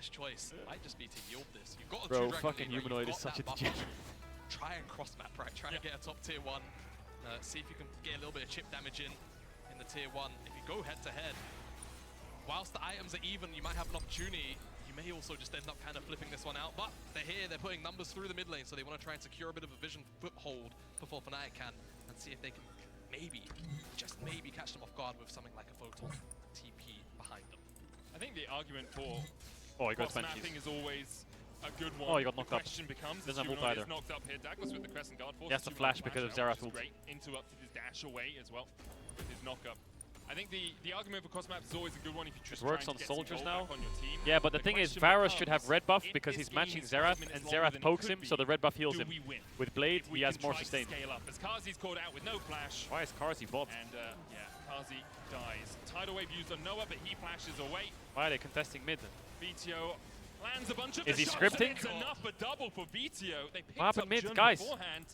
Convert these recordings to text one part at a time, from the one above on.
best choice might just be to yield this. You've got a Bro, two-dragon fucking lead, right? Humanoid You've is got such a that degenerate. buffer. Try and cross map, right? Try and get a top tier 1. See if you can get a little bit of chip damage in the tier 1. If you go head to head, whilst the items are even, you might have an opportunity. You may also just end up kind of flipping this one out, but they're here, they're putting numbers through the mid lane, so they want to try and secure a bit of a vision foothold before Fnatic can, and see if they can maybe, just maybe catch them off guard with something like a Photon TP behind them. I think the argument for Oh, he got cross-mapping is always a good one. Oh, he got knocked up. The question becomes, Doesn't have ult Humanoid either. is knocked up here. Douglas with the Crescent Guard force. He has to flash because of Xerath ult. Great. Interrupted his dash away as well with his knock-up. I think the argument for cross-maps is always a good one if you just It works try on and get some soldiers gold now. back on your team. Yeah, but the thing is, question Varus should have becomes, red buff if because this he's game matching is 5 Xerath, minutes and longer Xerath than it pokes could him, be, so the red buff heals do him. we win? With Blade, If we he has can more try to sustain. Scale up as Kazi's called out with no flash. Why is Karzi bot? And yeah, Kazi dies. Tidal wave used on Noah, but he flashes away. Why are they contesting mid? VTO lands a bunch of Is the he shots, scripting? and it's enough a double for VTO. They picked What happened up mid, Jun guys? beforehand.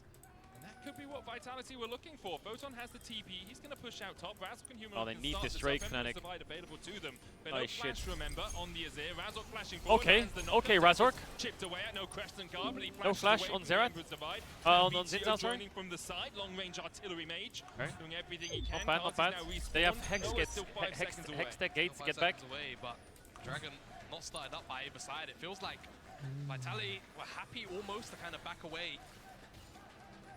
And that could be what Vitality were looking for. Photon has the TP. He's going to push out top. Razok and Humanoid Oh, they can need start this this Drake, up. Fnatic. Empress Divide available to them. But Oh, no shit. flash, remember, on the Azir. Razok flashing forward. Okay, lands the knock-up. okay, Douglas Razork. Chipped away at no Crescent Guard, but he No flashes flash away on from the Xerath. Empress Divide. On VTO Zinzal, sorry. joining from the side. Long-range artillery mage. Okay. Doing everything he can. Not bad, not Kazi's bad. now They have respawned. hex Noah's gates, still 5 seconds away. hex tech gates Still to 5 get back. seconds away, but Dragon not started up by either side. It feels like Vitality were happy almost to kind of back away,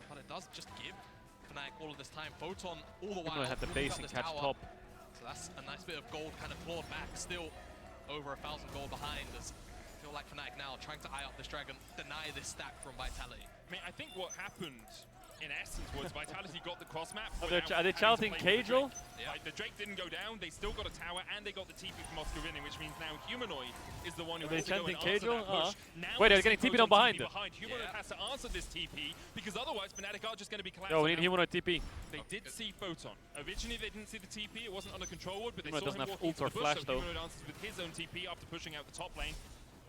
but it does just give Fnatic all of this time. Photon all the while Had the moving base up and this catch tower. top. So that's a nice bit of gold kind of clawed back. Still over 1,000 gold behind. As I feel like Fnatic now trying to eye up this Dragon, deny this stack from Vitality. I mean, I think what happened in essence was Vitality got the cross map. Are without they having to chanting play with the Cajal? Drake. Yeah. Like, the Drake didn't go down, they still got a tower, and they got the TP from Oscar winning, which means now Humanoid is the one who Are they has to go and chanting answer that Cajal? push. Now Wait, we they're see getting TP'd Photon on behind. Humanoid Yeah. has to answer this TP, because otherwise Fnatic are just going to be collapsing. Yo, we need Now, Humanoid TP. They did see Photon. Originally they didn't see the TP, it wasn't under control wood, but they Humanoid saw him doesn't have walking ult into or the bush, flash, so though. Humanoid answers with his own TP after pushing out the top lane.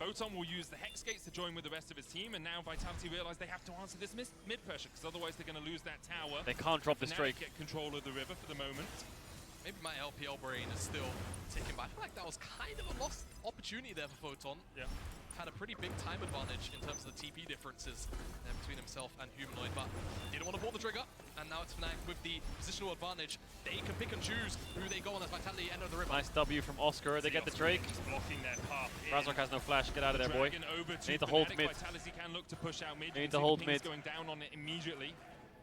Photon will use the Hex Gates to join with the rest of his team, and now Vitality realize they have to answer this mid pressure, because otherwise they're going to lose that tower. They can't drop this Fnatic Drake. get control of the river for the moment. Maybe my LPL brain is still ticking, but I feel like that was kind of a lost opportunity there for Photon. Yeah. Had a pretty big time advantage in terms of the TP differences there between himself and Humanoid, but didn't want to pull the trigger, and now it's Fnatic with the positional advantage. They can pick and choose who they go on as Vitality enter the river. Nice W from Oscar. They get the Drake. Just blocking their path in. Razork has no flash. Get out of there, boy. Dragon over to They need to hold Fnatic. mid. Vitality can look to push out mid. They You need can to see hold the pings mid. going down on it immediately.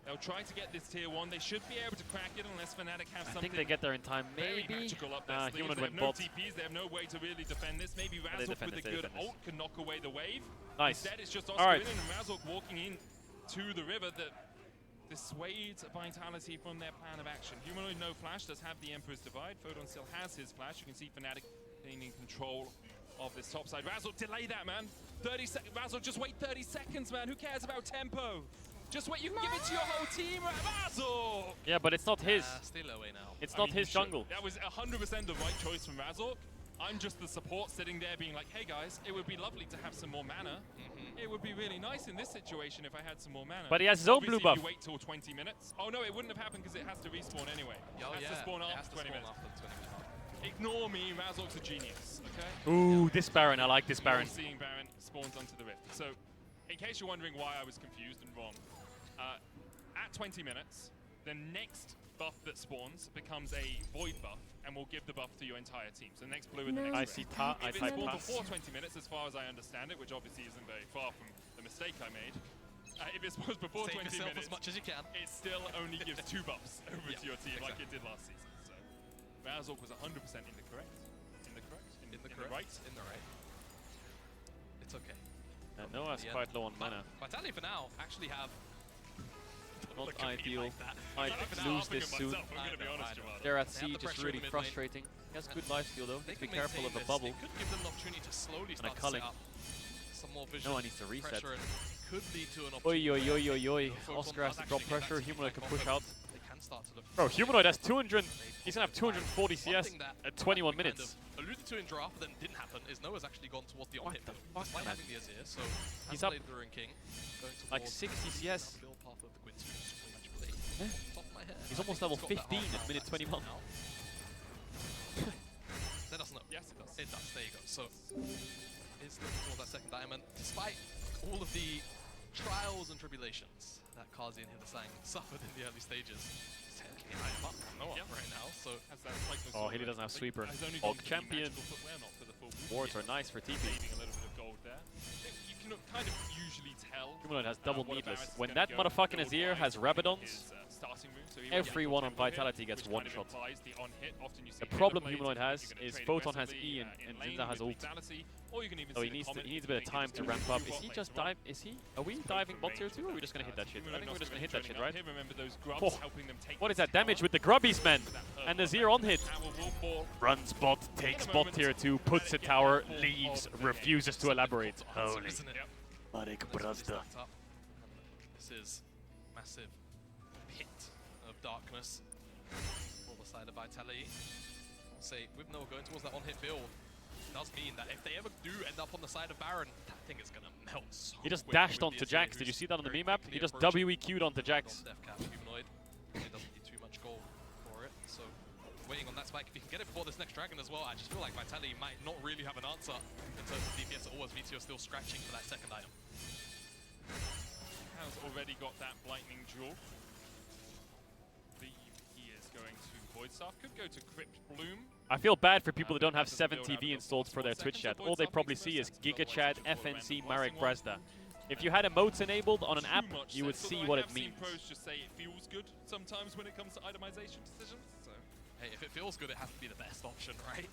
They'll try to get this tier 1. They should be able to crack it unless Fnatic have I something think they get there in time. very Maybe. magical up their Nah, sleeves. Humanoid They have went no bot. TPs, they have no way to really defend this. Maybe they Razork defend with this, a they good defend this. ult can knock away the wave. Nice. Instead, it's just Oscar All right. in and Razork walking in to the river that dissuades Vitality from their plan of action. Humanoid no flash, does have the Emperor's Divide. Photon still has his flash. You can see Fnatic gaining control of this top side. Razork, delay that, man. 30 seconds. Razork, just wait 30 seconds, man. Who cares about tempo? Just wait, you can give it to your whole team, Razork! Yeah, but it's not his. Still away now. It's I not mean, his he should. jungle. That was 100% the right choice from Razork. I'm just the support sitting there being like, hey guys, it would be lovely to have some more mana. It would be really nice in this situation if I had some more mana. But he has his own Obviously, blue if buff. you wait till 20 minutes. Oh no, it wouldn't have happened because it has to respawn anyway. Oh, it has yeah. to spawn It after has to 20 spawn minutes. after the 20 minutes. Ignore me, Razork's a genius, okay? Ooh, this Baron. I like this Baron. Seeing Baron spawns onto the rift. So, in case you're wondering why I was confused and wrong, at 20 minutes, the next buff that spawns becomes a void buff and will give the buff to your entire team. So the next blue and the next I red. see ta. I If it type spawned pass. before 20 minutes, as far as I understand it, which obviously isn't very far from the mistake I made, if it spawns before Save 20 yourself minutes, as much as you can. it still only gives 2 buffs over Yeah, to your team like exactly. it did last season. So Razork was 100% in the correct. In the correct? In the right? correct. In the right. It's okay. Noah's Yeah. quite low on mana. Vitality for now actually have. Not Look at me ideal. like that. Might Vitality for I'm now lose upping this it soon. myself, I'm going to be I know, honest, I know. Jawad. They're at They have the siege. It's pressure in really the mid lane. frustrating. He has good lifesteal though. They Need to be can careful of maintain a this. bubble. It could give them an opportunity to slowly start to culling. set up some more vision. No one needs to reset. Pressure and could lead to an Oi, opportunity. oi, oi, oi, oi. Photon Oscar has does to drop actually get pressure. that team Humanoid quite can push out. confident. They can start to look. Bro, Humanoid has 200. He's gonna have 240 One CS thing that at 21 we kind minutes. of alluded to in draft, but then didn't happen, is Noah's actually gone towards the What on-hit the build. fuck, Despite man? having the Azir, so He's has up played the Ruin King. Going like towards 60 CS. the build path of the Gwyn Switch. Top of my head. He's I almost think level got that 15 half at now, minute actually 21. now. Let us know. Yes, it does. It does, there you go. So, is looking towards that second diamond, despite all of the trials and tribulations that Kazi and Hidasang suffered in the early stages. He's technically high up from Noah right now, so Has that cyclone Oh, sword, Hilly doesn't have but sweeper. has only Og gone for the champion. magical footwear, not for the full boot. Wards are nice for TP. Saving a little bit of gold there. You can kind of usually tell. Humanoid has double what needless. Barrett's When gonna that go motherfucking Azir build-wise has Rabadons, his, starting move, so he everyone went on for tempo Vitality hit, gets which one kind of shot. implies the on-hit. Often you see The killer problem blades, Humanoid if has you're gonna is trade Photon has aggressively, E and lane Zinza has with ult. Vitality, or you can even So see he the needs comment a bit of making time it's to gonna ramp be up. two Is bot he lanes just as well. dive? Is he? Are we diving bot tier 2 or are we just gonna hit that shit? I think we're just gonna hit that shit, right? Remember those grubs Oh, helping them take what is this that damage tower. with the grubbies, man? That And purple Azir on hit. tower will fall. Runs bot, takes bot tier 2, puts the tower, leaves, refuses to elaborate. Holy. isn't it? Yep. Marek That's really Brazda. stacked up. This is massive pit of darkness for the side of Vitality. I'll say, with Noah going towards that one-hit build, does mean that if they ever do end up on the side of Baron, that thing is gonna melt so He just quickly dashed with onto the Jax. Azir, Did you who's see that on the very meme map? quickly He just approaching WEQ'd onto Jax. Death Cap Humanoid. It doesn't need too much gold for it, so waiting on that spike. If he can get it before this next dragon as well, I just feel like Vitality might not really have an answer in terms of DPS at all, as VTO still scratching for that second item. Has already got that lightning jewel. He is going to Void Staff. Could go to Crypt Bloom. I feel bad for people that don't have 7 TV installed for their Twitch chat. All they probably see is GigaChat, FNC, Marek Brazda. If you had emotes enabled on an app, you would see what it means. Pros just say it feels good sometimes when it comes to itemization decisions. So Hey, if it feels good, it has to be the best option, right?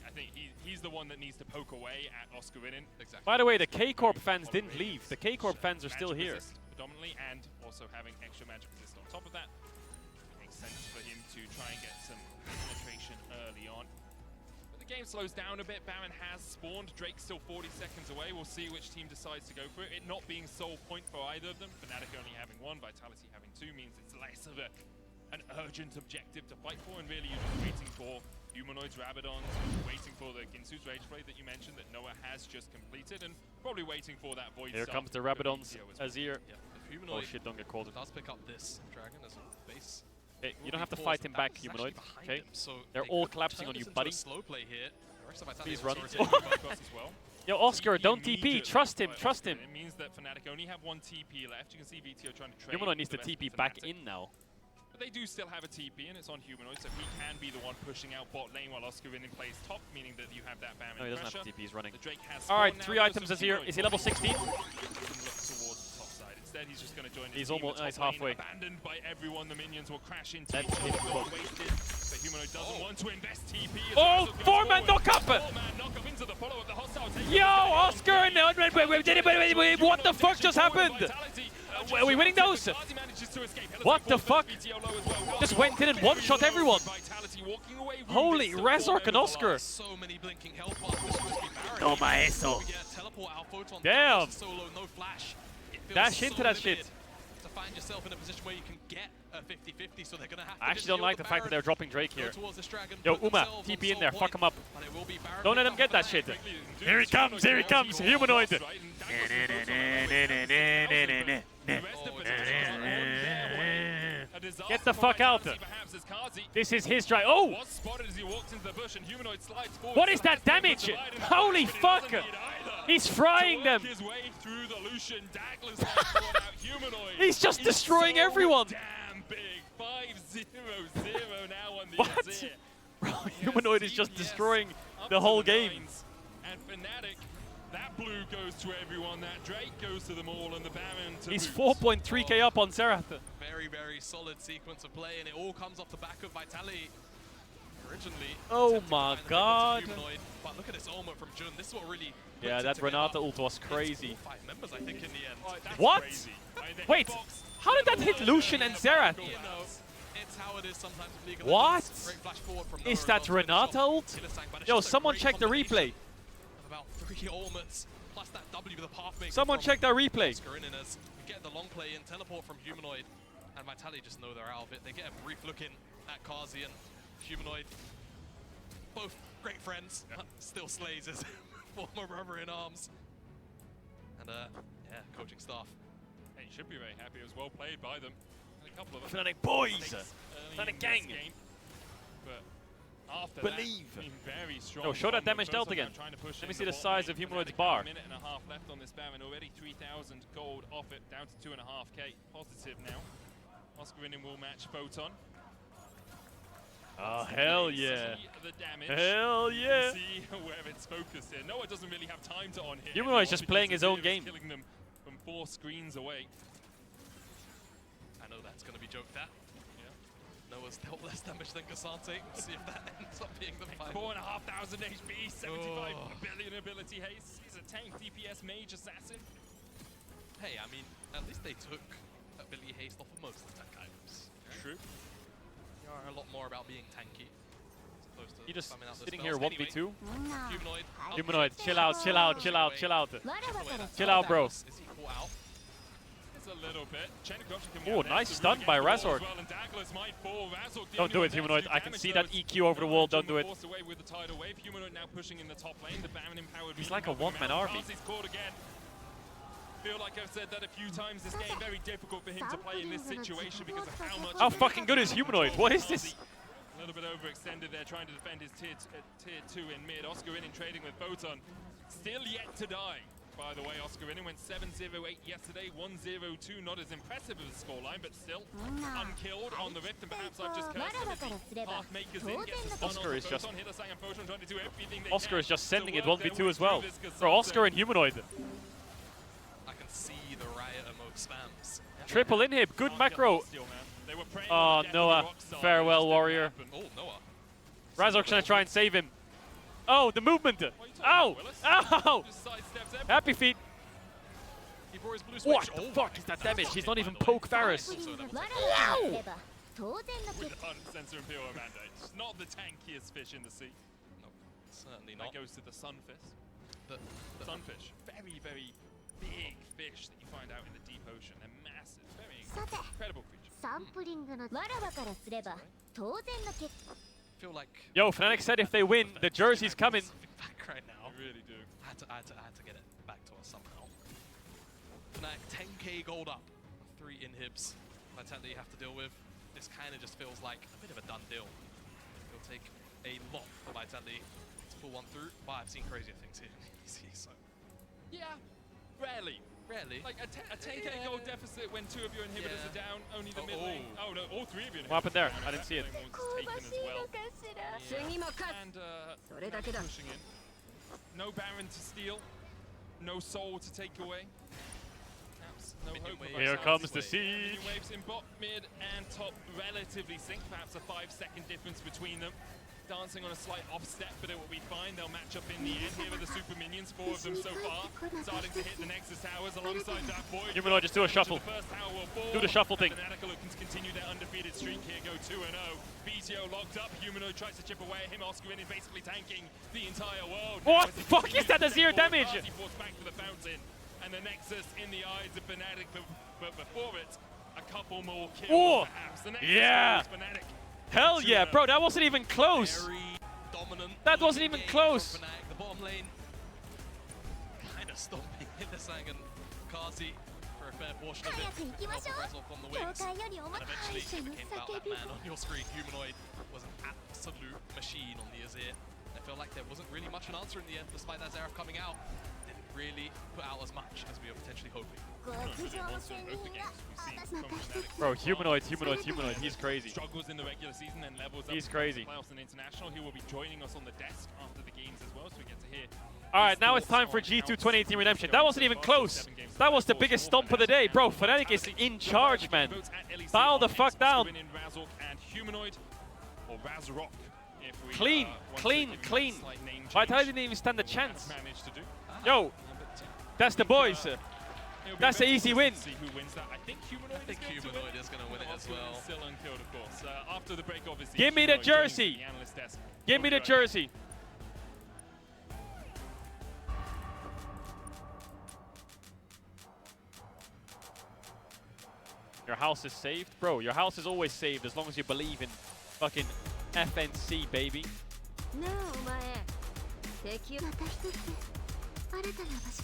I think he's the one that needs to poke away at Oscar Winning. Exactly. By the way, the K-Corp fans didn't leave. The K-Corp fans are still Magic here. resist predominantly, and also having extra magic resist on top of that. It makes sense for him to try and get some penetration early on. But the game slows down a bit. Baron has spawned. Drake's still 40 seconds away. We'll see which team decides to go for it. It not being sole point for either of them. Fnatic only having one, Vitality having two, means it's less of an urgent objective to fight for, and really you're just waiting for Humanoids, Rabadons, waiting for the Ginsu's Rage Blade that you mentioned that Noah has just completed, and probably waiting for that Void Here Staff comes the for Rabadons, VTO as well. Azir. Yeah, if Oh Humanoid shit, don't get called. does pick up this dragon as a base. Hey, you don't have to Force, fight him that back, was Humanoid. actually behind Okay? him, so They're they all could collapsing turn on this you, into buddy. a slow play here. The rest of Vitality Please also run. rotating Across as well. Yo, Oscar, don't TP. Immediately Trust him. by Trust Oscar. him. It means that Fnatic only have one TP left. You can see VTO trying to trade. Humanoid needs to with the rest TP of back Fnatic. in now. But they do still have a TP, and it's on Humanoid, so he can be the one pushing out bot lane while Oscar Winning plays top, meaning that you have that Baron No, he doesn't have pressure. TP. He's running. The Drake has Alright, spawned 3 now, items so Azir. Humanoid Is he level 16? can look towards the top side. Instead, he's just going to join his He's team. almost- The he's top lane halfway. Abandoned by everyone. The minions will crash into That's each other. hit Well quote. wasted, but Humanoid doesn't want to invest TP. as Oh, Oscar goes 4-man forward. knock-up! 4-man knock-up into the follow of the hostile takeover. Yo, Oscar! No, wait, what the fuck just happened? Are we winning those? What the fuck? Just went in and one-shot everyone. Holy, Razork and Oscar. So many blinking health bars. This must be Baron. Toma eso. We get a teleport out photon. Damn. Solo, no flash. It feels Dash so into that shit. limited to find yourself in a position where you can get a 50-50, so they're gonna have to I actually just don't deal like with the fact that they're Baron, dropping Drake go here. towards this dragon, Yo, put Uma, themselves on TP in sole there, point, fuck him up. but it will be Baron Don't let picked him up get for that shit. Fnatic. Here he comes, Humanoid. Get the fuck out. This is his drive. Oh! What is that damage? Holy fuck! He's frying them. He's just destroying everyone. Damn big 5-0-0 now on the What? Azir. Bro, Humanoid is just destroying the whole game. And Fnatic, that blue goes to everyone, that Drake goes to them all, and the Baron to He's boot. 4.3k up on Serath. Very, very solid sequence of play, and it all comes off the back of Vitality. Originally, Oh attempting to my find the god. pick onto Humanoid, but look at this ultimate from Jun. This is what really Yeah, puts it that together. Renata ult was It's crazy. all 5 members, I think, in the end. Oh, that's What? crazy. Right, the Wait, hitbox, how did that hit Lucian and Xerath? You know, it's how it is sometimes with League of What? Legends. Great flash forward from Is Noah that as well to finish Renata off ult? Hidasang, but it's Yo, just a someone great check the replay. combination of about 3 ultimates, plus that W with a pathmaker. Someone from check that replay. Oscar in as we get the long play in, teleport from Humanoid, and Vitality just know they're out of it. They get a brief look in at Kazi and Humanoid. Both great friends, but still slays his former brother in arms. And yeah, coaching staff. Hey, should be very happy. It was well played by them. And a couple of Fnatic boys! mistakes early Fnatic in this gang! game. But After believe. that, very strong. No, show that from the damage Photon dealt again. now trying to push Let in me the see the bot size lane. of Humanoid's Fnatic bar. have a minute and a half left on this Baron. Already 3,000 gold off it, down to 2.5k. Positive now. Oscarinin will match Photon. Oh, hell yeah. See the damage. Hell yeah. See where it's focused here. Noah doesn't really have time to on hit. Humanoid's just because playing his own Azir is game. Killing them from 4 screens away. I know that's going to be joked at. Yeah. Noah's dealt less damage than Cassante. We'll see if that ends up being the final. 4,500 HP, 75 Oh. billion ability haste. He's a tank DPS mage assassin. Hey, I mean, at least they took ability haste off of most of the tank items. True. They are a lot more about being tanky. As opposed to He just spamming out the sitting spells. here Anyway, 1v2. Humanoid. Humanoid, chill out, chill out, chill out, chill out. Chill out, bro. Is he caught out? It's a little bit. Ooh, nice stun by Razork. Don't do it, Humanoid. I can see that EQ over the wall. Don't do it. Humanoid now pushing in the top lane. The Baron empowered. He's like a one-man army. He's caught again. Feel like I've said that a few times this game. Very difficult for him to play in this situation because of how much. How fucking good is Humanoid? What is this? A little bit overextended there, trying to defend his tier 2 in mid. Oscarinin trading with Photon. Still yet to die. By the way, Oscarinin went 7-0-8 yesterday, 1-0-2. Not as impressive as a scoreline, but still unkilled on the Rift. And perhaps I've just cursed him as the Pathmakers in. Gets the stun Oscar on is the just- Photon. Hittersang and Photon trying to do everything they Oscar can is just to sending it work their 1v2 way as well. through this Bro, Cassante. Oscar and Humanoid. I can see the Riot mode spams. Triple inhib, good Can't macro. get the steal, man. They were praying Oh, on the death of Noah. the Rockstar, Farewell, it just didn't warrior. happen. Oh, Noah. Razork's gonna try and save him. Oh, the movement. What are you talking Ow! about, Willis? Ow! Just sidesteps everything. Happy feet. He brought his blue switch. What the fuck is that damage? He's not even poke Varus. Also, that was With the Hunt Sensor Imperial Mandate. Not the tankiest fish in the sea. no, certainly not. That goes to the sunfish. The Sunfish. Very, very big fish that you find out in the deep ocean. They're massive. Very incredible creatures. サンプリングのわらわからすれば当然の結果 feel like Yo, Fnatic said if they win, the jersey's coming. something back right now. You really do. I had to get it back to us somehow. Fnatic 10k gold up, 3 inhibs. Vitality you have to deal with. This kind of just feels like a bit of a done deal. It'll take a lot for Vitality to pull one through, but I've seen crazier things here in EC, so Yeah. Rarely. rarely. Like a 10k gold deficit when 2 of your inhibitors Yeah. are down, only the Oh, mid lane. Oh no, all 3 of your inhibitors. What happened there? are down. I didn't see it. That lane was 香 taken ば as しい well. のかしら Yeah. 次も勝つ And それだけだ pushing in. No Baron to steal. No soul to take away. Perhaps no Minion hope of wave. Here Vitality. comes the Minion siege. waves in bot, mid, and top relatively synced. Perhaps a 5-second difference between them. Dancing on a slight off step, but it will be fine. They'll match up in the end. Here are the super minions, 4 of them so far. Starting to hit the Nexus towers alongside that void. Humanoid, just do a shuffle. The first tower will fall. Do the shuffle thing. Fanatical looking to continue their undefeated streak here, go 2-0. BTO locked up. Humanoid tries to chip away at him. Oscarinin is basically tanking the entire world. What Now as the he fuck continues is that? to A zero step forward, damage? Party forced back to the fountain. And the Nexus in the eyes of Fnatic, but before it, a couple more kills Oh, perhaps. The Nexus yeah. follows Fnatic. Hell yeah, bro, that wasn't even close. Very dominant. That wasn't even game close. from Fnatic. The bottom lane kind of stomping Hittersang and Kazi for a fair portion of it. 早く行きましょう Help Razork on the 教 wings. 会より重 And たい eventually 主 it の became about 叫 that び man on your screen. Humanoid was an absolute machine on the Azir. I feel like there wasn't really much an answer in the end, despite that Xerath coming out. Didn't really put out as much as we were potentially hoping. 極上の仙人が Bro, humanoid, he's crazy. Struggles in the regular season and levels He's up crazy. to playoffs and international. He will be joining us on the desk after the games as well, so we get to hear. Alright, now it's time for G2 2018 Redemption. That wasn't even close. That was the biggest stomp of the day. Bro, Fnatic is in charge, man. Bow the fuck down. Razork and Humanoid, or Razork, if we, Clean, want to clean, give him clean. that slight name change. Vitality didn't even stand a We'll chance. manage to do. Yo, that's the boys. It'll be That's very an easy interesting win. to see who wins that. I think Humanoid I think is going to Humanoid win. is going to win it as Oscar well. is still unkilled, of course. After the break, obviously. Give me the Humanoid joins jersey. the analyst desk. Give me the We'll be right back. jersey. Your house is saved? Bro, your house is always saved as long as you believe in fucking FNC, baby. なあお前敵また一つ新たな場所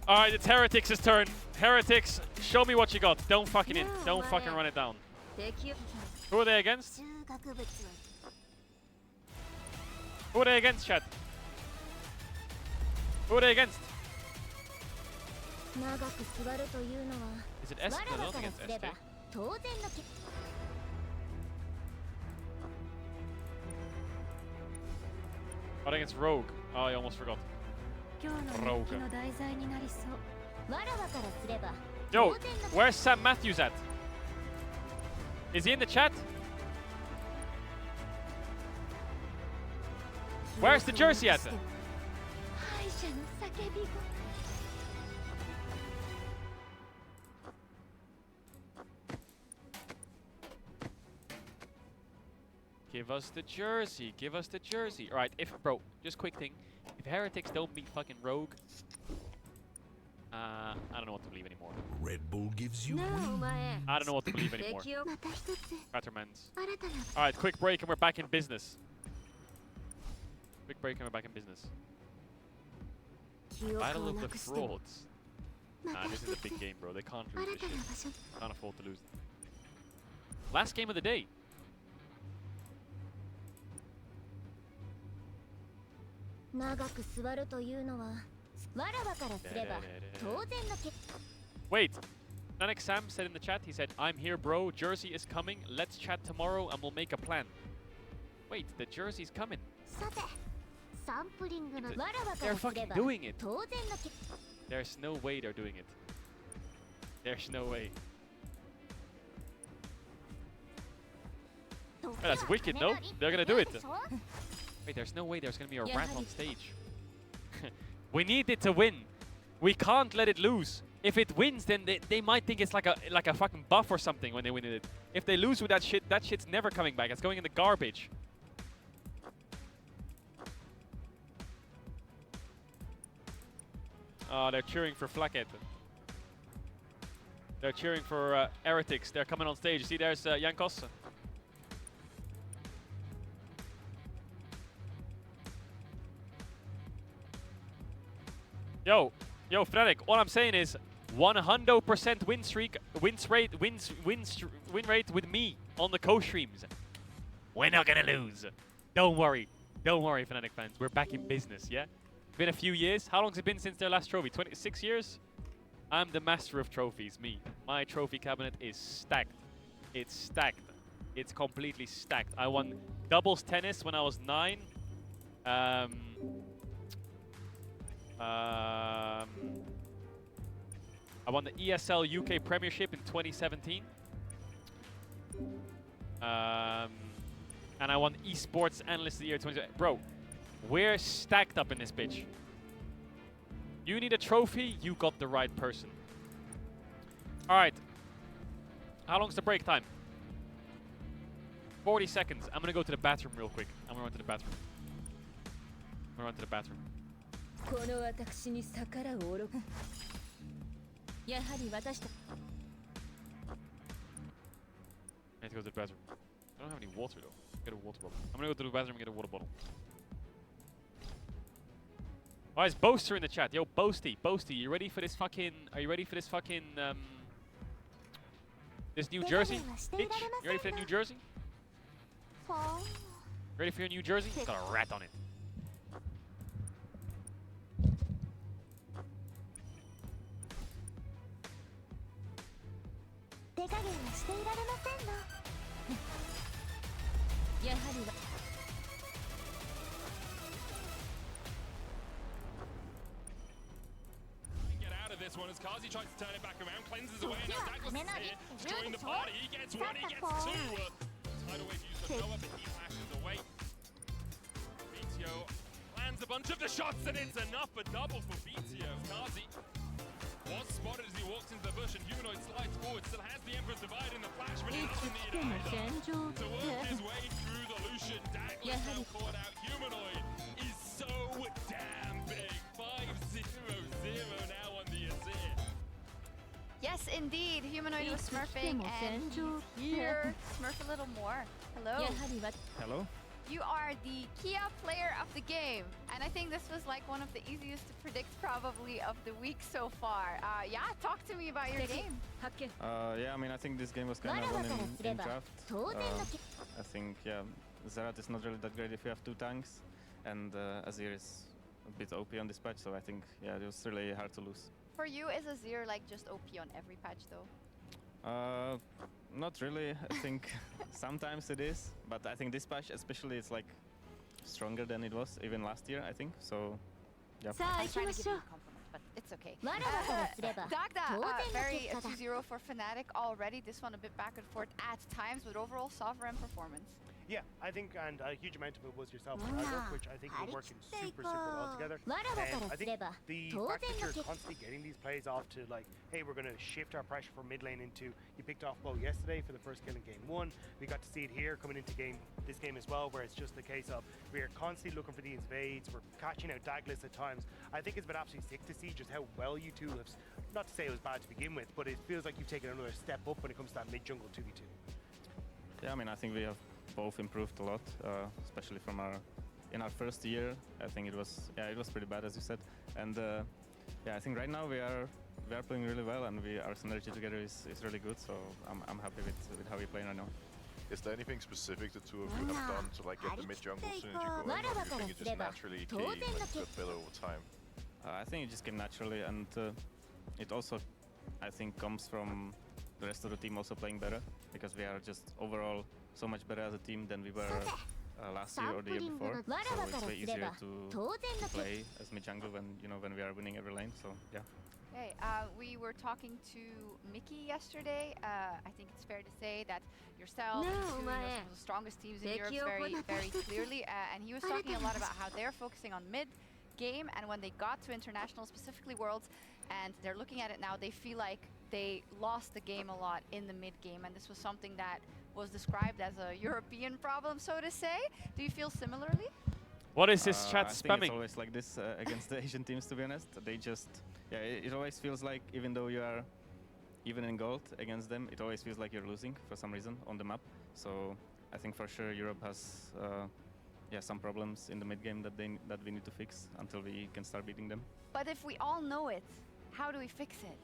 Alright, it's Heretics' turn. Heretics, show me what you got. Don't fucking in. Don't fucking run it down. 敵を Who are they against? 中学物は Who are they against, chat? Who are they against? 長く座るというのは Is it わ S? ら No, わ not から against すれ SK. ば当然のけ What against Rogue? Oh, I almost forgot. 今日の日記の題材になりそうわらわからすれば Yo, 当然の where's Sam Matthews at? Is he in the chat? Where's the jersey at? 敗者の叫び声 Give us the jersey. Give us the jersey. Alright, bro, just quick thing. If Heretics don't beat fucking Rogue, I don't know what to believe anymore. Red Bull gives you なあお前 I don't know what to believe anymore. 敵をまた一つ Battermans. 新たな Alright, quick break and we're back in business. Quick break and we're back in business. 記憶 Battle を of な the くしても Frauds. ま Nah, た this 一 is a つ big game, bro. They can't 新 lose た this な shit. 場所 Can't afford to lose. Last game of the day. 長く座るというのはわらわからすれば当然のけ Wait. Nanek Sam said in the chat, he said, I'm here, bro. Jersey is coming. Let's chat tomorrow and we'll make a plan. Wait, the jersey's coming. さてサンプリングの Th- わらわか They're らすれ fucking ば doing it. 当然のけ There's no way they're doing it. There's no way. 時 That's は wicked, 金 no? なり They're gonna do it. でしょ Wait, there's no way there's gonna be a Yeah, rat how on do- stage. We need it to win. We can't let it lose. If it wins, then they might think it's like a fucking buff or something when they win it. If they lose with that shit's never coming back. It's going in the garbage. Oh, they're cheering for Flacket. They're cheering for Heretics. They're coming on stage. See, there's Jankos. Yo, Fnatic, all I'm saying is 100% win rate with me on the co-streams. We're not gonna lose. Don't worry, Fnatic fans. We're back in business, yeah? Been a few years. How long's it been since their last trophy? 26 years? I'm the master of trophies, me. My trophy cabinet is stacked. It's stacked. It's completely stacked. I won doubles tennis when I was 9. I won the ESL UK Premiership in 2017. And I won Esports Analyst of the Year 2020. Bro, we're stacked up in this bitch. You need a trophy, you got the right person. Alright. How long's the break time? 40 seconds. I'm gonna go to the bathroom real quick. I'm gonna run to the bathroom. I'm gonna run to the bathroom. この私に逆らう愚かやはり私た I need to go to the bathroom. I don't have any water though. Get a water bottle. I'm gonna go to the bathroom and get a water bottle. Why is Boaster in the chat? Yo, Boasty, you ready for this fucking... Are you ready for this fucking, this new jersey? Bitch, you ready for the new jersey? Ready for your new jersey? It's got a rat on it. Get out of this one as Kazi tries to turn it back around, cleanses away, and now Douglas is here. He's joining the party. He gets one, he gets two. Tidal Wave used the power, but he flashes away. BTO lands a bunch of the shots, and it's enough for double for BTO. Kazi was spotted as he walks into the bush, and Humanoid slides forward. Still has the Emperor's Divide in the flash, but he doesn't need either. To work his way through the Lucian, Douglas now caught out. Humanoid is so damn big. 5-0-0 now on the Azir. Yes, indeed. Humanoid was smurfing, and here, smurf a little more. Hello. Hello. you are the Kia player of the game. And I think this was like one of the easiest to predict probably of the week so far. Yeah, talk to me about your game. Yeah, I mean, I think this game was kind of one in draft. I think, yeah, Zerat is not really that great if you have 2 tanks, and Azir is a bit OP on this patch, so I think, yeah, it was really hard to lose. For you, is Azir like just OP on every patch though? Not really. I think sometimes it is, but I think this patch especially it's like stronger than it was even last year, I think. So, yeah. I'm trying to give you a compliment, but it's okay. Dagda, very 2-0 for Fnatic already. This one a bit back and forth at times, but overall sovereign performance. Yeah, I think, and a huge amount of it was yourself and Isaac, which I think were working super well together. And I think the fact that you're constantly getting these plays off to like, hey, we're going to shift our pressure from mid lane into, you picked off Bo yesterday for the first kill in game 1. We got to see it here coming into this game as well, where it's just the case of we're constantly looking for the invades, we're catching out Dagless at times. I think it's been absolutely sick to see just how well you two have, not to say it was bad to begin with, but it feels like you've taken another step up when it comes to that mid-jungle 2v2. Yeah, I mean, I think we have both improved a lot, especially from in our first year. I think it was pretty bad, as you said, and yeah, I think right now we are playing really well, and our synergy together is really good. So I'm happy with how we play right now. Is there anything specific the two of you have done to like get the mid jungle synergy going, or do you think it just naturally came like, got better over time? I think it just came naturally, and it also I think comes from the rest of the team also playing better, because we are just overall so much better as a team than we were last year or the year before. So it's way easier to play as mid jungle when we are winning every lane. So yeah. Okay, we were talking to Mickey yesterday. I think it's fair to say that yourself, some of the strongest teams in Europe, very clearly, and he was talking a lot about how they're focusing on mid game, and when they got to international, specifically Worlds, and they're looking at it now, they feel like they lost the game a lot in the mid game, and this was something that was described as a European problem, so to say. Do you feel similarly? What is this chat I spamming? think it's always like this against the Asian teams, to be honest. They just, yeah, it always feels like even though you are even in gold against them, it always feels like you're losing for some reason on the map. So I think for sure Europe has yeah, some problems in the mid game that we need to fix until we can start beating them. But if we all know it, how do we fix it?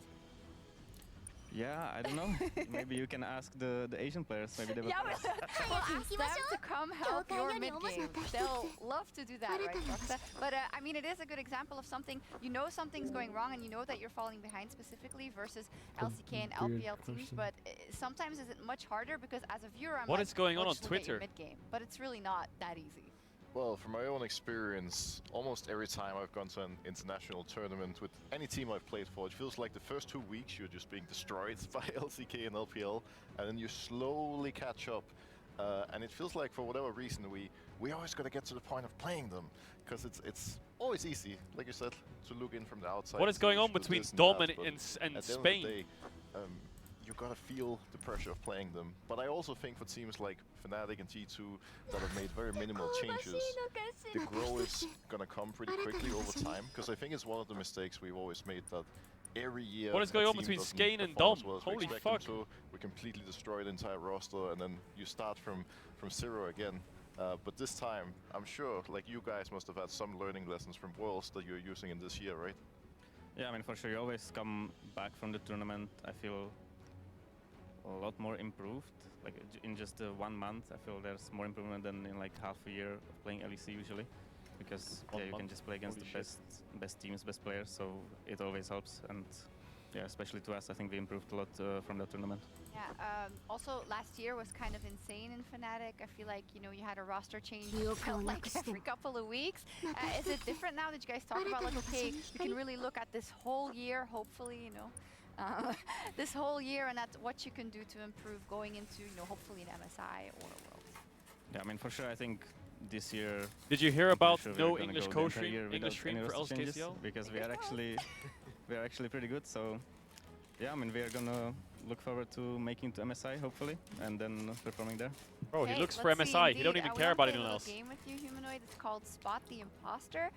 Yeah, I don't know. Maybe you can ask the Asian players. Maybe they will. Yeah, we'll ask them to come help your mid game. They'll love to do that, right, Roxa? But I mean, it is a good example of something, you know something's going wrong and you know that you're falling behind specifically versus LCK and LPL teams, but sometimes is it much harder because as a viewer, I'm what like, is going on Twitter? Twitter? Mid-game, but it's really not that easy. Well, from my own experience, almost every time I've gone to an international tournament with any team I've played for, it feels like the first 2 weeks you're just being destroyed by LCK and LPL, and then you slowly catch up. And it feels like for whatever reason we always got to get to the point of playing them, because it's always easy, like you said, to look in from the outside. What is going on between Dom and Spain? You gotta feel the pressure of playing them. But I also think for teams like Fnatic and G2 that have made very minimal changes, the growth is gonna come pretty quickly over time, because I think it's one of the mistakes we've always made, that every year what is going on between Skane and Dom? Holy fuck. We completely destroy the entire roster, and then you start from zero again. But this time, I'm sure like you guys must have had some learning lessons from Worlds that you're using in this year, right? Yeah, I mean, for sure, you always come back from the tournament, I feel a lot more improved. Like in just 1 month, I feel there's more improvement than in like half a year of playing LEC usually, because yeah, you can just play against the best teams, best players, so it always helps. And yeah, especially to us, I think we improved a lot from that tournament. Yeah, also last year was kind of insane in Fnatic. I feel like, you know, you had a roster change felt like every couple of weeks. Is it different now that you guys talk about like, okay, you can really look at this whole year, hopefully, you know, this whole year, and that's what you can do to improve going into, you know, hopefully an MSI or a Worlds? Yeah, I mean, for sure, I think this year... Did you hear about sure no English co-stream, English stream for LCKCL? Because we are actually pretty good, so yeah, I mean, we are gonna look forward to making to MSI, hopefully, and then performing there. Bro, he looks for MSI, he don't even care about anyone else. Game with you, Humanoid. It's called Spot the Imposter.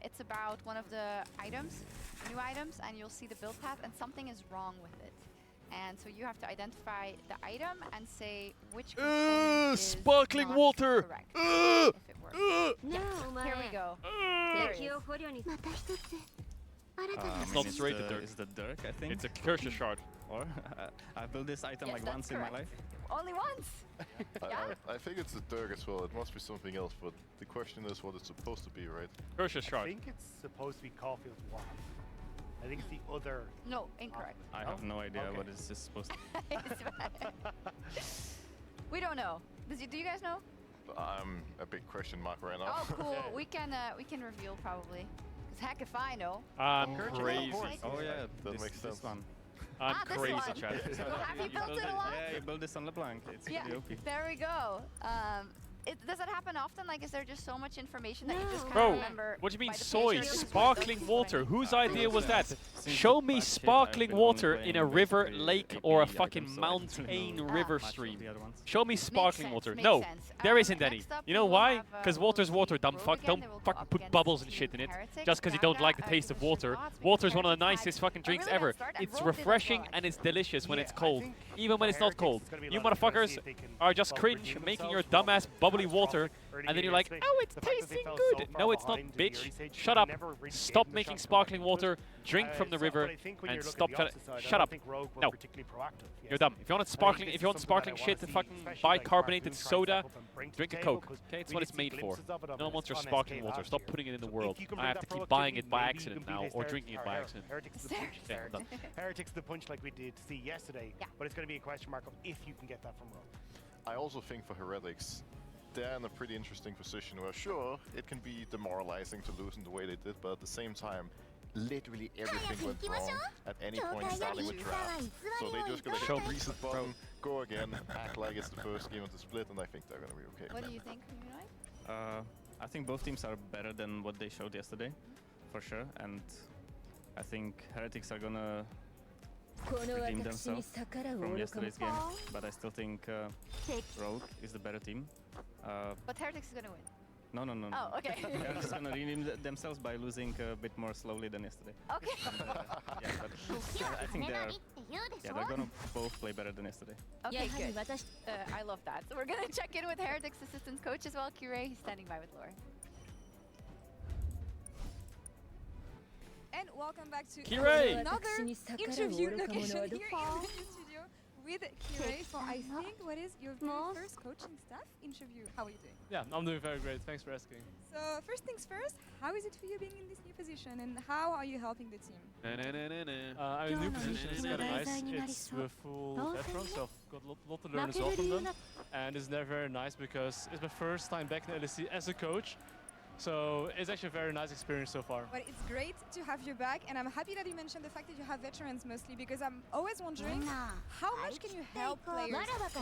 It's about one of the items, new items, and you'll see the build path, and something is wrong with it. And so you have to identify the item and say which component is sparkling not water. correct, if it works. No, Here we go. It's not straight to Dirk. Is the Dirk, I think. It's a cursor shard. Or I built this item Yes, like that's once in my correct. life. Only once. I think it's the Dirk as well. It must be something else, but the question is what it's supposed to be, right? Cursor I shard. think it's supposed to be Caulfield's Wand. I think it's the other. No, incorrect. I have no idea Okay. what it's supposed to be. We don't know. Do you guys know? I'm a big question mark right now. Oh, cool. We can reveal probably. Cause heck if I know. I'm Courage, crazy. of course. Oh yeah, That this, makes this sense. one. I'm this crazy, one. Chad. Have you built it a lot? Yeah, you built this on LeBlanc. It's Yeah. really OP. There we go. Does it happen often? Like, is there just so much information that you just can't Bro, remember? what do you mean by the soy? pictures? Sparkling water. Whose idea was that? Since Show the me patch hit, I've sparkling been water only in a playing river, basically lake, AP or a items, fucking so I don't mountain know river much of stream. the other ones. Show me sparkling sense, water. makes No, sense. there isn't any. Next up You know we why? have, Because we'll water's see water, dumb Rogue fuck. again, Don't then we'll go fucking up put against bubbles and Team shit in it. Heretic. Just because you don't Gaga, like the taste of give us your water. thoughts, because Water's one of the Heretic nicest had fucking a drinks really ever. nice start, and It's Rogue did as refreshing well, and it's actually. delicious when Yeah, it's I cold. think Even when it's not Heretics cold. is gonna be a You lot of fun to see motherfuckers if they can are just both cringe, redeem making your themselves from dumbass bubbly catastrophic water, early and then you're game like, yesterday. oh, it's The fact that they tasting fell good. so far No, it's not, behind in the bitch. early stage, Shut they up. never really Stop gave them a making chance to come sparkling back into it. water, drink from the So- river, but I think when and you're looking stop at the trying opposite side, I Shut don't up. think Rogue were No. particularly proactive You're yesterday. dumb. If you want I think sparkling, this if is you want something sparkling that I shit, wanna then see, fucking especially buy like carbonated Mark Boone try and soda. step up and bring to Drink the a table, Coke. 'cause Okay, it's we what did it's see made for. glimpses of it No one wants your on sparkling SK water. last Stop year. putting it in the So world. if you can I bring have that to keep buying it productivity, by maybe you accident can be now, this or Heretics drinking it or by accident. Heretics the punch Okay, I'm done. Heretics the punch like we did see yesterday, Yeah. but it's going to be a question mark of if you can get that from Rogue. I also think for Heretics, they're in a pretty interesting position where, sure, it can be demoralizing to lose in the way they did, but at the same time, literally everything went wrong at any point starting with draft. So they just gotta hit Show the me. reset button, go again, act like it's the first game of the split, and I think they're gonna be okay. What do you think, Humanoid? I think both teams are better than what they showed yesterday, for sure. And I think Heretics are gonna redeem themselves from yesterday's game. But I still think Rogue is the better team. But Heretics is gonna win. No. Oh, okay. They're just gonna redeem themselves by losing a bit more slowly than yesterday. Okay. Yeah, but I think they're gonna both play better than yesterday. Okay, good. I love that. So we're gonna check in with Heretics assistant coach as well, Kirei. He's standing by with Laura. And welcome back to Kirei! another interview location here in the studio with Kirei. So I think what is your very first coaching staff interview? How are you doing? Yeah, I'm doing very great. Thanks for asking. So first things first, how is it for you being in this new position and how are you helping the team? I mean, new position is kind of nice. It's with full veterans, so I've got a lot to learn as well from them. And it's very nice because it's my first time back in LEC as a coach. So it's actually a very nice experience so far. Well, it's great to have you back, and I'm happy that you mentioned the fact that you have veterans mostly, because I'm always wondering how much can you help players when they shift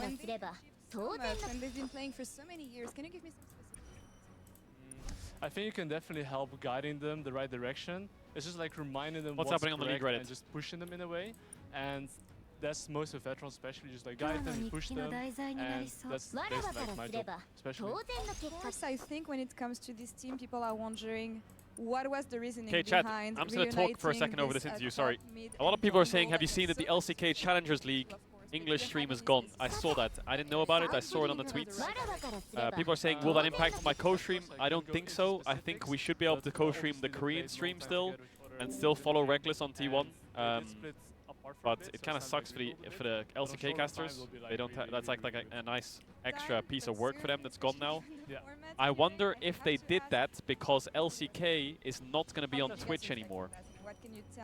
so much, when they've been playing for so many years. Can you give me some specifics? I think you can definitely help guiding them the right direction. It's just like reminding them What's happening on the league correct Reddit? and just pushing them in a way. And that's most of veterans, especially just like guide them, push them, and that's basically like my job, especially. Of course, I think when it comes to this team, people are wondering what was the reasoning Okay, chat, behind I'm just going to talk for a second over this interview, sorry. A lot of people are saying, have you seen that the LCK Challengers League English stream is gone? I saw that. I didn't know about it. I saw it on the tweets. People are saying, will that impact my co-stream? I don't think so. I think we should be able to co-stream the Korean stream still and still follow Reckless on T1. But it kind of sucks for the LCK casters. They don't. That's like a nice extra piece of work for them that's gone now. Yeah. I wonder if they did that because LCK is not going to be on Twitch anymore.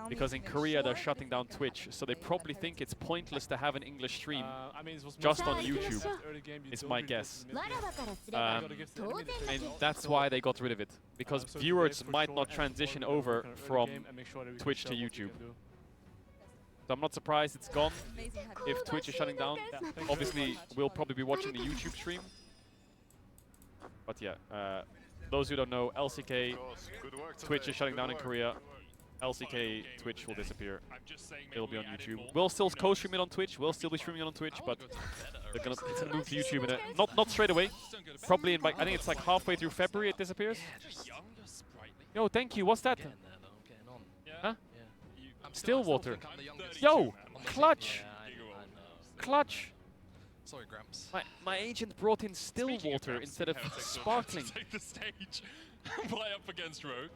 Because in Korea they're shutting down Twitch, so they probably think it's pointless to have an English stream I mean, it was just mostly on YouTube, early game, you is don't my really guess. get the minute. And that's why they got rid of it. Because So viewers for might sure not and transition for early over game from and make sure that we can Twitch show to what we YouTube. can do. So I'm not surprised it's gone. If Twitch is shutting down, obviously we'll probably be watching the YouTube stream. But yeah, those who don't know, LCK, Twitch is shutting down in Korea. LCK Twitch will disappear. It'll be on YouTube. We'll still co-stream it on Twitch. We'll still be streaming it on Twitch, but it's gonna move to YouTube in a, not straight away. Probably in like, I think it's like halfway through February it disappears. Yo, thank you. What's that? Huh? Stillwater. Yo, clutch. clutch. Sorry, Gramps. My agent brought in still Speaking water Gramps, instead of Heretics will sparkling. have to take the stage and play up against Rogue.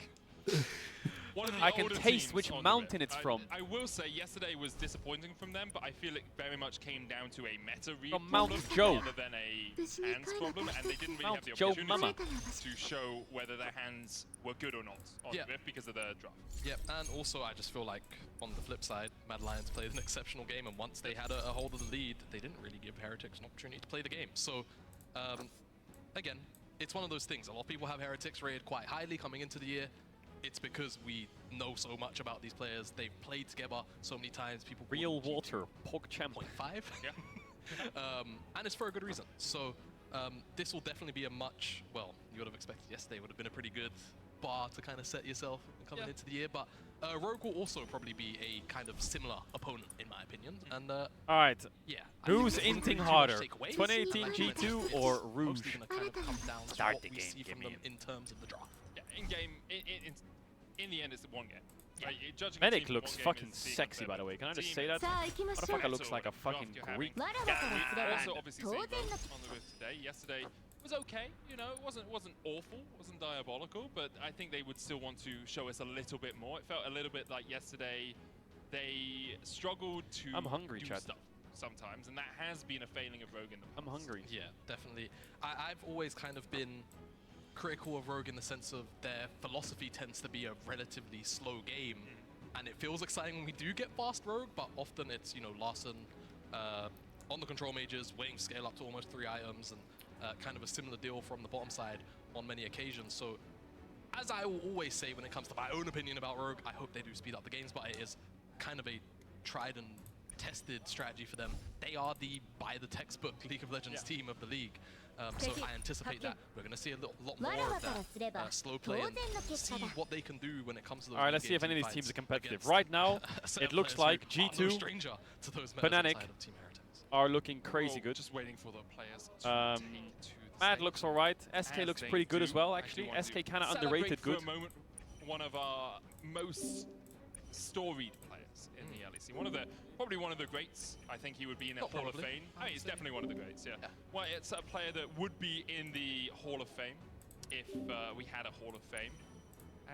One of the I can older taste teams which on the mountain Rift. it's from. I will say yesterday was disappointing from them, but I feel it very much came down to a meta read From Mount problem Joe. rather than a hands problem, and they didn't really Mount have the Joe opportunity Mama. to show whether their hands were good or not on the Rift because of the draft. Yep, and also I just feel like on the flip side, Mad Lions played an exceptional game, and once they had a hold of the lead, they didn't really give Heretics an opportunity to play the game. So, again, it's one of those things. A lot of people have Heretics rated quite highly coming into the year. It's because we know so much about these players. They've played together so many times. People Real water, PogChamp. 0.5. Yeah. And it's for a good reason. So this will definitely be a much, well, you would have expected yesterday would have been a pretty good bar to kind of set yourself coming into the year. But Rogue will also probably be a kind of similar opponent, in my opinion. And All right. yeah. Who's inting harder, 2018 G2 or Rouge? Mostly going to kind of come down to Start what the we game, see from give them me in terms of the draft. Yeah, in the end, it's one game. Yeah. Like, judging a Medic team looks from one game fucking is being sexy, unfair, by the but way. Can I just team say that? さあ行きましょう Motherfucker う looks like a fucking Draft you're Greek. having. わらわからすれば Also, obviously, 当 seeing 然 Rogue の on the Rift today. Yesterday was okay. You know, it wasn't awful, wasn't diabolical, but I think they would still want to show us a little bit more. It felt a little bit like yesterday they struggled to I'm hungry, do Chad. stuff sometimes, and that has been a failing of Rogue in the past. I'm hungry. Yeah, definitely. I've always kind of been critical of Rogue in the sense of their philosophy tends to be a relatively slow game, and it feels exciting when we do get fast Rogue, but often it's, you know, Larson on the control mages, waiting to scale up to almost 3 items, and kind of a similar deal from the bottom side on many occasions. So, as I will always say when it comes to my own opinion about Rogue, I hope they do speed up the games, but it is kind of a tried and tested strategy for them. They are the, by the textbook, League of Legends team of the league. So I anticipate that we're going to see a lot more of that slow play and see what they can do when it comes to those. All right, let's see if any of these teams are competitive. Right now, it looks like G2, stranger to those Fnatic are looking crazy good. Just waiting for the players to take to the Mad stage. looks alright. SK As looks they pretty good as do. well, I actually. do want SK to kind of celebrate underrated for good. a moment one of our most storied players in the LEC. Probably one of the greats. I think he would be in the Hall of Fame. I mean, he's definitely one of the greats, yeah. Well, it's a player that would be in the Hall of Fame if we had a Hall of Fame.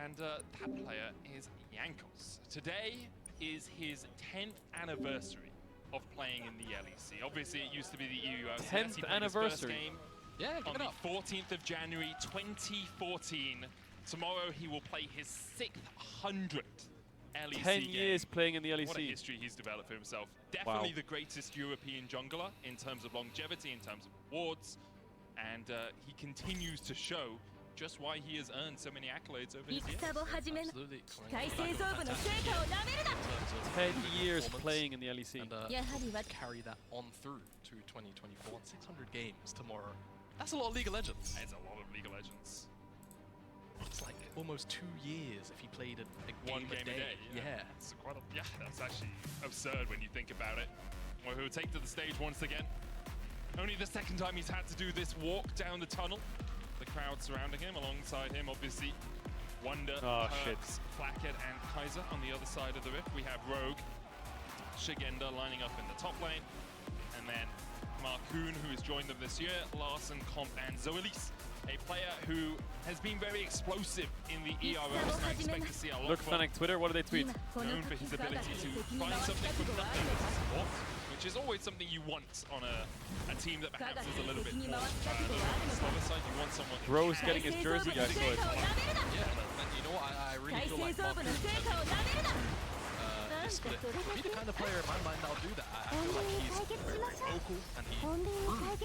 And that player is Jankos. Today is his 10th anniversary of playing in the LEC. Obviously, it used to be the EU. 10th anniversary. Yeah, On the 14th of January 2014. Tomorrow he will play his 600th LEC 10 game. years playing in the LEC. What a history he's developed for himself. Definitely the greatest European jungler in terms of longevity, in terms of awards. And he continues to show just why he has earned so many accolades over his years. 戦を始め Absolutely. 機械製造部の成果をなめるな 10 years playing in the LEC. And やはりわ carry that on through to 2024. 600 games tomorrow. That's a lot of League of Legends. It's a lot of League of Legends. It's like almost 2 years if he played a One game game a day. Yeah. It's quite yeah, that's actually absurd when you think about it. Well, he'll take to the stage once again. Only the second time he's had to do this walk down the tunnel. The crowd surrounding him, alongside him, obviously, Wonder, Perks, Flacket, and Kaiser on the other side of the Rift. We have Rogue, Shigenda lining up in the top lane, and then Markoon, who has joined them this year, Larson, Comp, and Zoelis, a player who has been very explosive in the EROs, and I expect to see a lot Look, from Fnatic Twitter, what do they tweet? known for his ability to find something from nothing as a support, which is always something you want on a team that perhaps is a little bit more slower side. You want someone that Rose getting his jersey, I saw it. Yeah, and you know what? I really feel like this split would be the kind of player in my mind that'll do that. I feel like he's very, very vocal, and he proved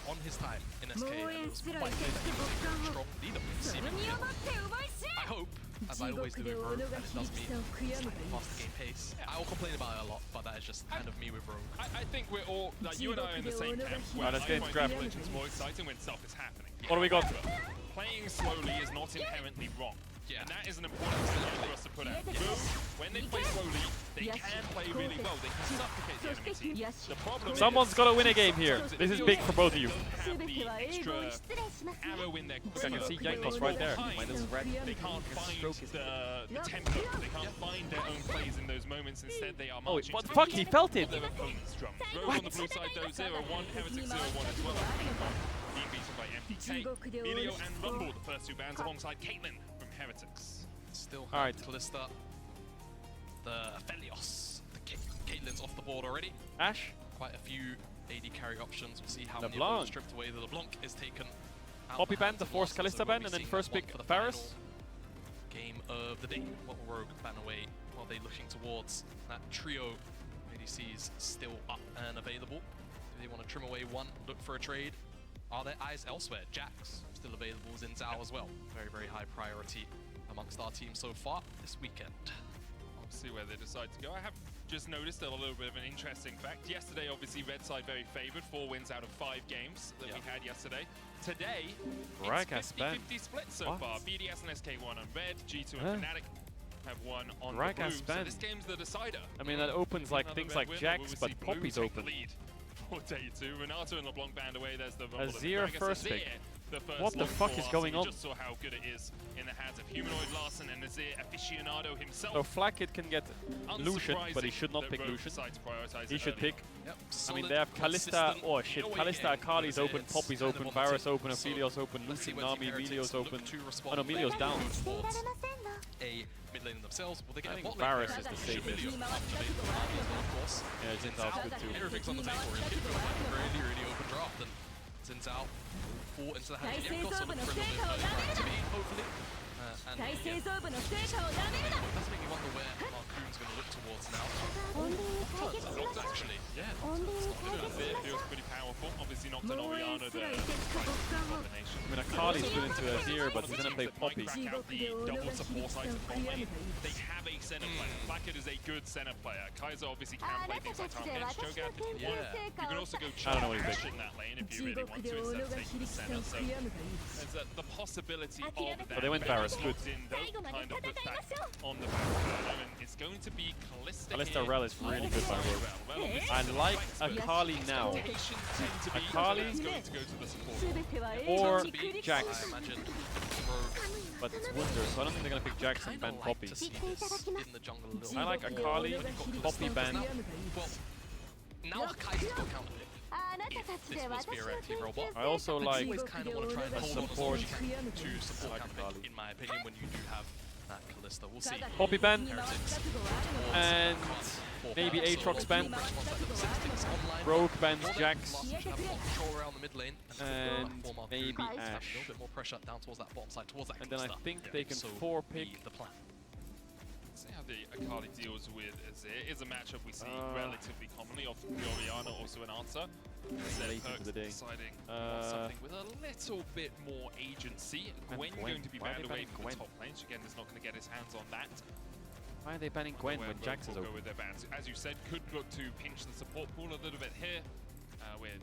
on his time in SK, and it was quite clear that he was a very strong leader, seemingly. I hope, as I always do with Rogue, and it does mean fast game pace. I will complain about it a lot, but that is just kind of me with Rogue. I think we're all, like, you and I are in the same camp. Where let's I get find grab. Legends more exciting when stuff is happening. What do we got? Playing slowly is not inherently wrong. Yeah. And that is an important signal for us to put out. When they play slowly, they can play really well. They can suffocate the enemy team. The problem Someone's got to win a game here. This is big for both of you. have the extra arrow in their I can see Jankos right there. Minus red. They can't find the tempo. They can't find their own plays in those moments. Instead, they are marching what the fuck? He felt it. their opponent's drums. Rogue on the blue side, though, 0-1. Heretic 0-1 as well. Being beaten by MDK. Elio and Rumble, the first two bans, alongside Caitlyn from Heretics. Still All right. Callista. The Felios. The Caitlyn's off the board already. Ash. Quite a few AD carry options. We'll see how many of LeBlanc. those stripped away. The LeBlanc is taken out. Poppy the ban, hands the of forced Lawson, so Kalista we'll ban, be and then seeing first that one pick for the Varus. final game of the day. What will Rogue ban away? While they looking towards that trio. ADC's still up and available. Do they want to trim away one, look for a trade? Are there eyes elsewhere? Jax still available, Xin Zhao as well. Very, very high priority amongst our team so far this weekend. We'll see where they decide to go. I have just noticed a little bit of an interesting fact. Yesterday, obviously, red side very favored. 4 wins out of 5 games that we had yesterday. Today, it's 50-50 split so far. BDS and SK1 on red, G2 and Fnatic have won on the blue. So this game's the decider. I mean, that opens like things like Jax, but Poppy's open. For day 2, Renato and LeBlanc banned away. There's the Azir first pick. What the fuck is going on? We just saw how good it is in the hands of Humanoid Larson and Azir aficionado himself. So Flakkit can get Lucian, but he should not pick Lucian. He should pick. I mean, they have Kalista. Oh shit, Kalista, Akali's open, Poppy's open, Varus open, Aphelios open, Lucian, Nami, Melios open. Oh no, Melios down. A mid lane themselves. Will they get I a think bot lane? Varus is the safest. Yeah, Xin Zhao's good too. Everything's on the table. It feels like a really, really open draft. And Xin Zhao fall into the hands of Jankos, so look for a little bit of activity, hopefully. And yeah, that's making me wonder where Marcoon's going to look towards now. Turns out, actually. Yeah. It feels pretty powerful. Obviously not an Oriana, the combination. I mean, Akali's good into Azir, but he's gonna play Poppy. Crack out the double support item from lane. They have a center player. Flakkit is a good center player. Kaiser obviously can play things like Tom Hinch, Cho'Gath if you want. You can also go charge in that lane if you really want to instead of taking the center. So there's the possibility of that. But they went Varus, good. In, though, kind of put that on the back burner, and it's going to be Kalista Rel is really good by Rogue. I like Akali now. Akali or Jax. But it's Wunder, so I don't think they're gonna pick Jax and ban Poppy. I like Akali, Poppy ban. Well, now Kaiser's got counter pick. If this was be a reactive robot. I also like always kind of want to try and a hold on support to support like counter pick, in my opinion, when you do have that Kalista. We'll see. Poppy ban, Heretics. and maybe Aatrox ban. Rogue bans Jax, and maybe Ash. A little bit more pressure down towards that bottom side, towards that And then I think they can 4-pick the plan. See how the Akali deals with Azir. Is a matchup we see relatively commonly. Often Oriana also an answer. late into the day. Deciding on something with a little bit more agency. Gwen going to be banned away from the top lane. Again, is not going to get his hands on that. Why are they banning Gwen when Jax is go open? with their bans. As you said, could look to pinch the support pool a little bit here with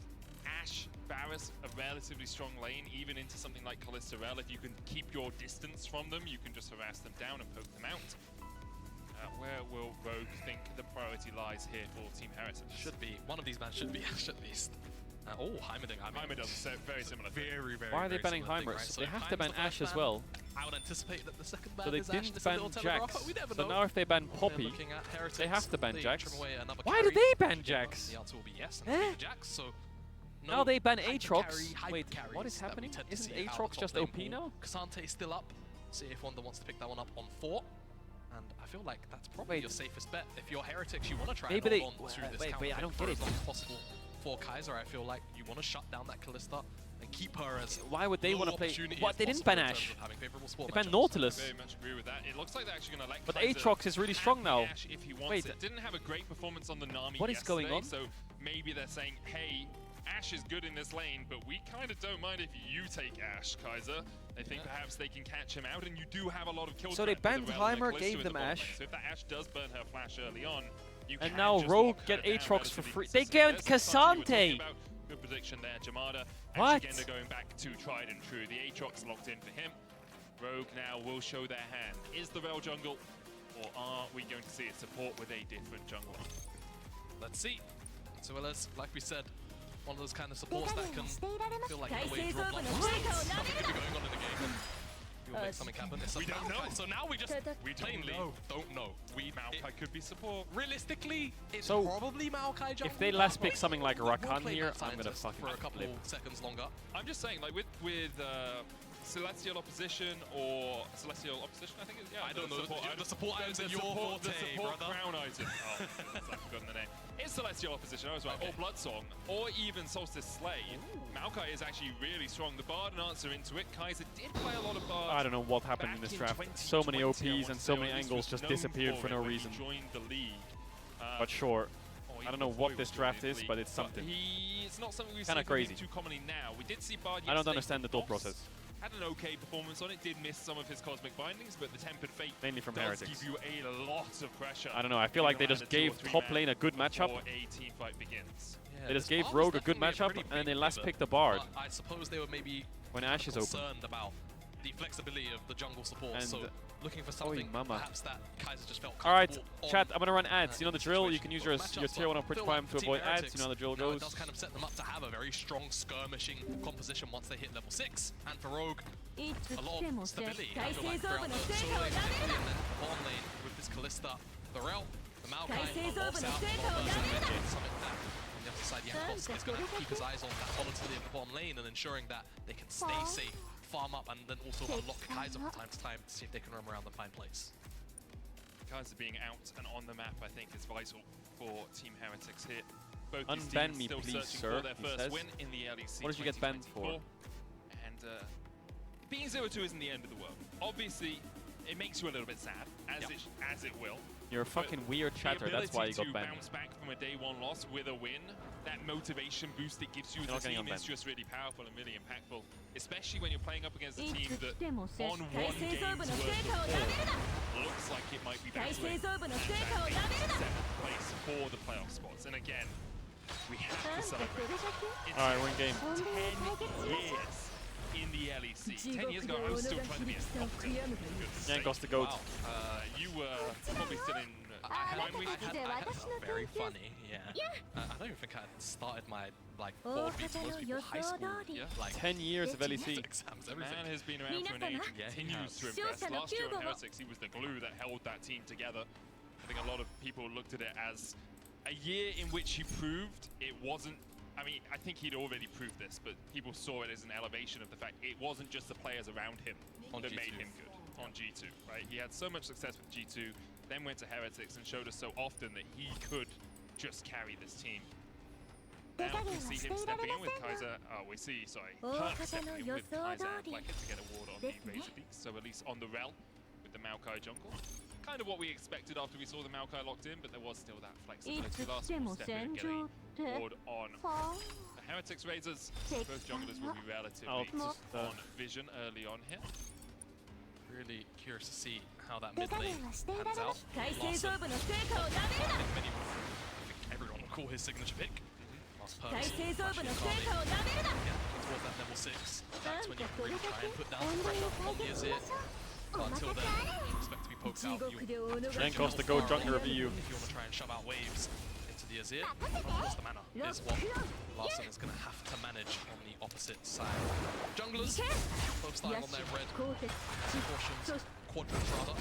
Ashe, Varus, a relatively strong lane, even into something like Kalista Rel. If you can keep your distance from them, you can just harass them down and poke them out. Where will Rogue think the priority lies here for Team Heretics? Should be. One of these bans should be Ashe at least. Oh, Heimer does a very similar thing. Very, very, Why are they very banning similar Heimer? thing, right? They have to ban Ashe as well. I would anticipate that the second ban So they is Ashe. didn't It's a ban little telegraph, Jax. but we never So know. now if they ban Poppy, Looking at Heretics, they have to ban they Jax. trim away another Why carry. did they ban Jax? The answer will be yes. And Jax, so Now they ban hyper Aatrox. carry, Wait, hyper what is carries that we happening? tend to Isn't see out Aatrox the just top OP lane now? Cassante is still up. See if Wanda wants to pick that one up on 4. And I feel like that's probably your safest bet. If you're Heretics, you want to try and hold on to this counter I don't for get as it. long as possible. For Kaiser, I feel like you want to shut down that Kalista and keep her as Why would they want to play? opportunity What? as They didn't possible ban in terms Ashe. of having favorable sport They banned matchups. Nautilus. I very much agree with that. It looks like they're actually going to let But Kaiser Aatrox is really strong have now. Ashe if he wants Wait. it. Didn't have a great performance on the Nami What is going on? So maybe they're saying, hey, Ashe is good in this lane, but we kind of don't mind if you take Ashe, Kaiser. They think perhaps they can catch him out, and you do have a lot of kill So they threat with banned the Rel and the Heimer, Kalista gave in them the bottom lane. Ashe. So if that Ashe does burn her flash early on, you And can now just Rogue lock her get down Aatrox for relatively free. They consistently. gave There's something you were talking Cassante. about. Good prediction there, Jamada. What? Again, they're going back to tried and true. The Aatrox locked in for him. Rogue now will show their hand. Is the Rel jungle, or are we going to see a support with a different jungler? Let's see. So as like we said, one of those kind of supports that can feel like in a way draw blockbusters. Nothing could be going on in the game and you'll make something happen. We don't know. So now we plainly don't know. Maokai could be support. Realistically, it's So, probably Maokai jungle. If they last pick something like We'll Rakan play here, that I'm gonna scientist fucking for a couple flip. seconds longer. I'm just saying, like with Celestial Opposition or Celestial Opposition, I think it's, yeah. I don't know. The support items in your forte, the support brother. crown item. Oh, I've forgotten the name. It's Celestial Opposition, I was right. Okay. Or Bloodsong, or even Solstice Slay. Maokai is actually really strong. The Bard and answer into it. Kaiser did play a lot of Bard. I don't know what happened in this draft. So many OPs and so many angles just disappeared for no reason. Joined the league. But sure, I don't know what this draft is, but it's something. It's not something we've Kinda seen crazy. too commonly now. We did see Bard I don't yesterday understand the thought Boss. process. Had an okay performance on it, did miss some of his cosmic bindings, but the Tempered Fate Mainly from does Heretics. give you a lot of pressure. I don't know, I feel like they just gave top lane a good matchup. Before a team fight begins. Yeah, They just this gave Bard Rogue was a good definitely matchup, pretty and then they big last pivot, picked the Bard but I suppose they were maybe when Ashe is open. concerned about the flexibility of the jungle support, And so looking for something mama. perhaps that Kaiser just felt Alright, comfortable chat, on, I'm gonna run ads. You know the drill, you can use your matchups, tier 1 but on Twitch feel Prime like to Team avoid ads, Heretics, you know how the drill you know, goes. it does kind of set them up to have a very strong skirmishing composition once they hit level 6, and for Rogue, a lot of stability. I feel like throughout the solo lane particularly, and then bottom lane with this Kalista, the Rel, the Maokai, the Loss out, something that on the other side, Yankos is going to keep his eyes on that volatility in the bottom lane and ensuring that they can stay safe, farm up, and then also unlock Kaiser from time to time to see if they can roam around and find place. Kaiser being out and on the map, I think, is vital for Team Heretics here. Both these Unban teams me, still please, searching sir, for their he first says. win in the LEC. What did you get banned for? 2024. And being 0-2 isn't the end of the world. Obviously, it makes you a little bit sad, as it will. You're a fucking weird chatter, that's why you got The banned. ability to bounce back from a day 1 loss with a win, that motivation boost it gives you as a team is just really powerful and really impactful. Especially when you're playing up against a team that on one game's worth of form looks like it might be battling that 7th place for the playoff spots. And again, we have to celebrate. Alright, we're in game. 10 years in the LEC. 10 years ago, I was still trying to be a top 10. Yankos the GOAT. You were probably still in I had very funny, I don't even think I had started my board beats most people high school. Like 10 years of LEC. exams, everything. Man has been around for an age and continues to impress. Last year on Heretics, he was the glue that held that team together. I think a lot of people looked at it as a year in which he proved it wasn't. I mean, I think he'd already proved this, but people saw it as an elevation of the fact it wasn't just the players around him that made him good on G2, right? He had so much success with G2, then went to Heretics and showed us so often that he could just carry this team. Now we see him stepping in with Kaiser. We see, Perk stepping in with Kaiser and Flecker to get a ward on the Razor Beaks. So at least on the Rel with the Maokai jungle. Kind of what we expected after we saw the Maokai locked in, but there was still that flexibility. Last one step in and get a ward on the Heretics Razors. Both junglers will be relatively on vision early on here. Really curious to see how that mid lane pans out. Larson, I think everyone will call his signature pick. Last person, towards that level 6. That's when you can really try and put down the pressure on the Azir. But until then, you expect to be poked out. Yankos the GOAT jungler of EU. If you want to try and shove out waves into the Azir, of course the mana is what Larson is going to have to manage on the opposite side. Junglers, both starting on their red portions, quadrants rather.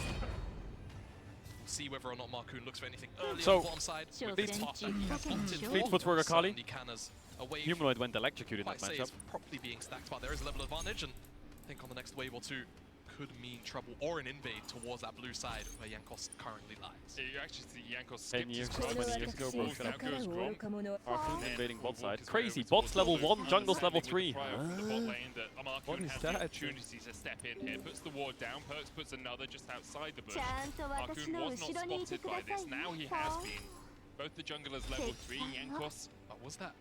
We'll see whether or not Marcoon looks for anything early on the bottom side. With this path that he has opted for, Fleetfoot for Akali. certainly can as a wave. Humanoid went electrocuted in that Quite say matchup. is properly being stacked, but there is a level advantage, and I think on the next wave or two could mean trouble or an invade towards that blue side where Yankos currently lies. You actually see Yankos 10 skip years, his 20 years ago, bro. Shut now up. goes Grom. Arcane invading bot side. Walks Crazy, over bots towards level the 1, jungle's level 3. The bot lane that What Marcoon is has that? the opportunity to step in here, puts the ward down, Perks puts another just outside the bush. Marcoon was not spotted by this, now he has been. Both the junglers level 3, Yankos. Was that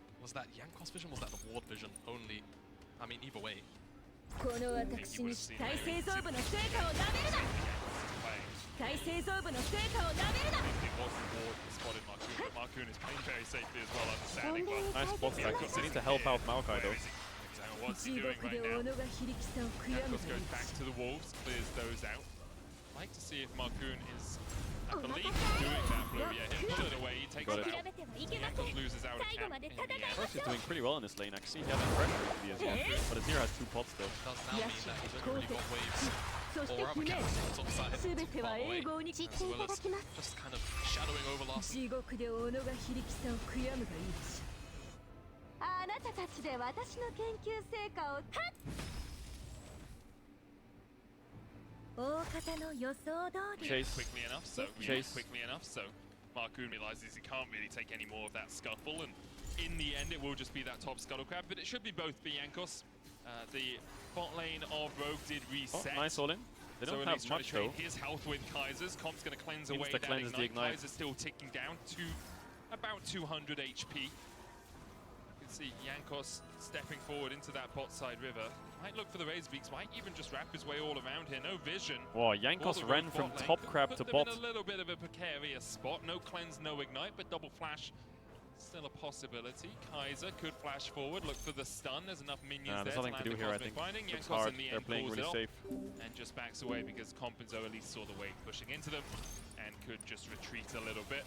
Yankos vision? Was that the ward vision only? I mean, either way. I think you would have seen it. It was the ward that spotted Marcoon, but Marcoon is playing very safely as well, understanding. But Nice bot stack. They need to help out Maokai though. What's he doing right now? Jankos goes back to the wolves, clears those out. I'd like to see if Markoon is, I believe, doing that blow. Yeah, he'll pull it away, he takes it out. Jankos loses out a cap in the end. Perks is doing pretty well in this lane, actually. He has pressure with the Azir, but Azir has 2 pots still. Does now mean that he's only really got waves or other caps on the top side to far away, as well as just kind of shadowing over last. あなたたちで私の研究成果を大方の予想通り Chase. Quickly enough, so Chase. quickly enough, so Markoon realizes he can't really take any more of that scuffle, and in the end it will just be that top scuttle crab, but it should be both Jankos. The bot lane of Rogue did reset. Oh, nice all in. They don't have much though. His health with Kaiser's. Comp's going to cleanse away Insta that cleanse the ignite. Kaiser's still ticking down to about 200 HP. You can see Jankos stepping forward into that bot side river. Might look for the Razor Beaks, might even just wrap his way all around here. No vision. Wow, Jankos ran from top crab to bot. Put them in a little bit of a precarious spot. No cleanse, no ignite, but double flash still a possibility. Kaiser could flash forward, look for the stun. There's enough minions there. There's nothing to do here, I think. It's hard. They're playing really safe. And just backs away because Compenzo at least saw the wave pushing into them and could just retreat a little bit.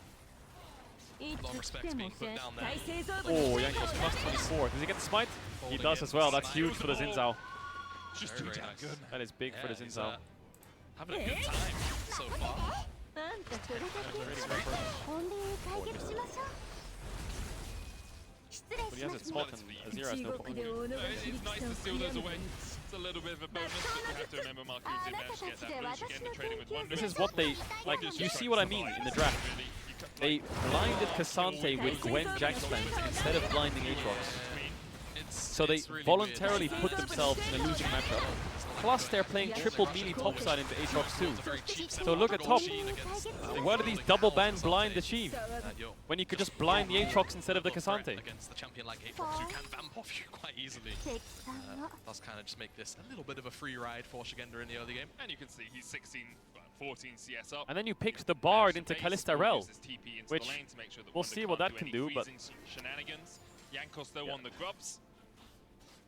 A lot of respect being put down there. Oh, Jankos plus 24. Does he get the smite? He does as well. That's huge for the Xin Zhao. Just too damn good. That is big for the Xin Zhao. Having a good time so far. But he has a spot and Azir has no point. It's nice to steal those away. It's a little bit of a bonus, but you have to remember Markoon did manage to get that boost again. They're trading with one. This is what they, like, you see what I mean in the draft. They blinded Cassante with Gwen Jax Cleanse instead of blinding Aatrox. So they voluntarily put themselves in a losing matchup. Plus they're playing triple melee topside into Aatrox too. So look at top. What do these double ban blind achieve? When you could just blind the Aatrox instead of the Cassante. Against the champion like Aatrox, who can vamp off you quite easily. Does kind of just make this a little bit of a free ride for Shigenda in the early game. And you can see he's 14 CS up. And then you picked the Bard into Kalista Rel, which we'll see what that can do, but shenanigans. Jankos though on the grubs.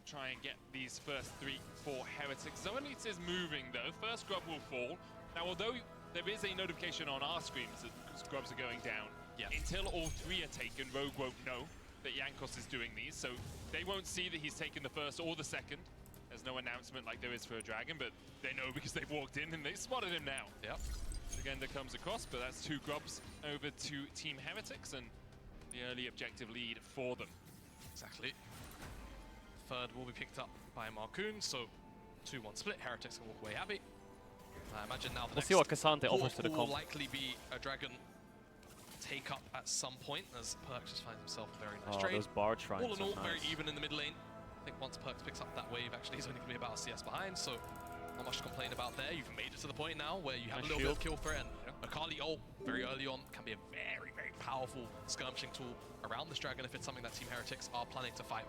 Try and get these first 3-4 heretics. Zoelite is moving though. First grub will fall. Now although there is a notification on our screens that grubs are going down, until all 3 are taken, Rogue won't know that Jankos is doing these, so they won't see that he's taken the first or the second. There's no announcement like there is for a dragon, but they know because they've walked in and they spotted him now. Yep. Shigenda comes across, but that's 2 grubs over to Team Heretics and the early objective lead for them. Exactly. Third will be picked up by Markoon, so 2-1 split. Heretics can walk away happy. I imagine now the we'll see what Cassante offers to the comp. Will likely be a dragon take up at some point, as Perks just finds himself a very nice trade. Those Bard shrines all in all, nice. very even in the mid lane. I think once Perks picks up that wave, actually he's only going to be about a CS behind, so not much to complain about there. You've made it to the point now where you have a little bit of kill threat, and Akali ult very early on can be a very, very powerful skirmishing tool around this dragon if it's something that Team Heretics are planning to fight.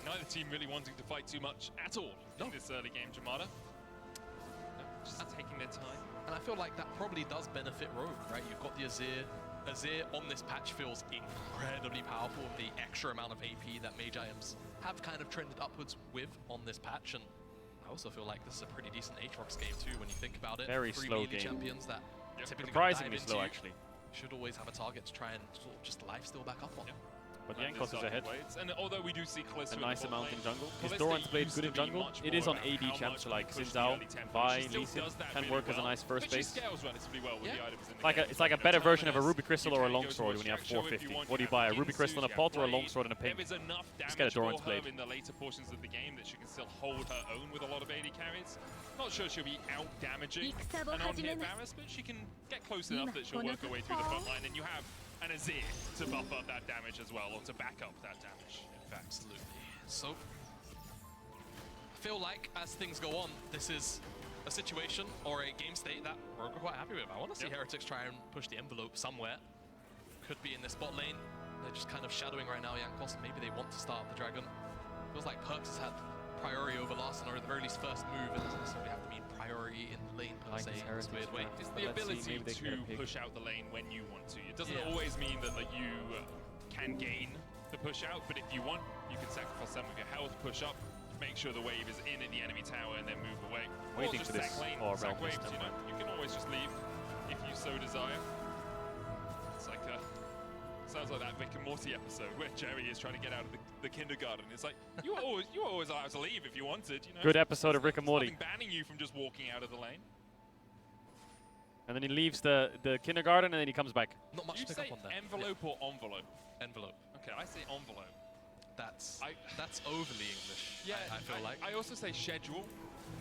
Neither team really wanting to fight too much at all in this early game, Jamada. No, just taking their time. And I feel like that probably does benefit Rogue, right? You've got the Azir. Azir on this patch feels incredibly powerful with the extra amount of AP that Mage Items have kind of trended upwards with on this patch. And I also feel like this is a pretty decent Aatrox game too when you think about it. Very 3 slow melee game. champions that typically surprisingly slow actually. Should always have a target to try and sort of just lifesteal back up on. But Jankos is ahead. And although we do see a nice amount in jungle. His Doran's played good in jungle. It is on AD champs like Xin Zhao, Vi, Lee Sin can work as a nice first base. It's like a better version of a Ruby Crystal or a Longsword when you have 450. What do you buy, a Ruby Crystal in a pot or a Longsword in a pin? Just get a Doran's blade. In the later portions of the game that she can still hold her own with a lot of AD carries. Not sure she'll be out damaging an on-hit Varus, but she can get close enough that she'll work her way through the front line, and you have an Azir to buff up that damage as well, or to back up that damage, in fact. Absolutely. So, I feel like as things go on, this is a situation or a game state that we're quite happy with. I want to see Heretics try and push the envelope somewhere. Could be in the spot lane. They're just kind of shadowing right now Jankos. Maybe they want to start the dragon. Feels like Perks has had priority over last, or at the very least first move, and doesn't necessarily have to mean priority in the lane per se in this weird way. It's the ability to push out the lane when you want to. It doesn't always mean that you can gain the push out, but if you want, you can sacrifice some of your health, push up, make sure the wave is in at the enemy tower, and then move away. Waiting or just for this. sack lane, Oh, sack realm waves, never you know. mind. You can always just leave if you so desire. It's like sounds like that Rick and Morty episode where Jerry is trying to get out of the kindergarten. It's like you were always allowed to leave if you wanted. You know. Good episode of Rick and Morty. Nothing banning you from just walking out of the lane. And then he leaves the kindergarten and then he comes back. Not much Do you to say pick up on there. envelope or envelope? Envelope. Okay, I say envelope. That's overly English. Yeah, I feel like. I also say schedule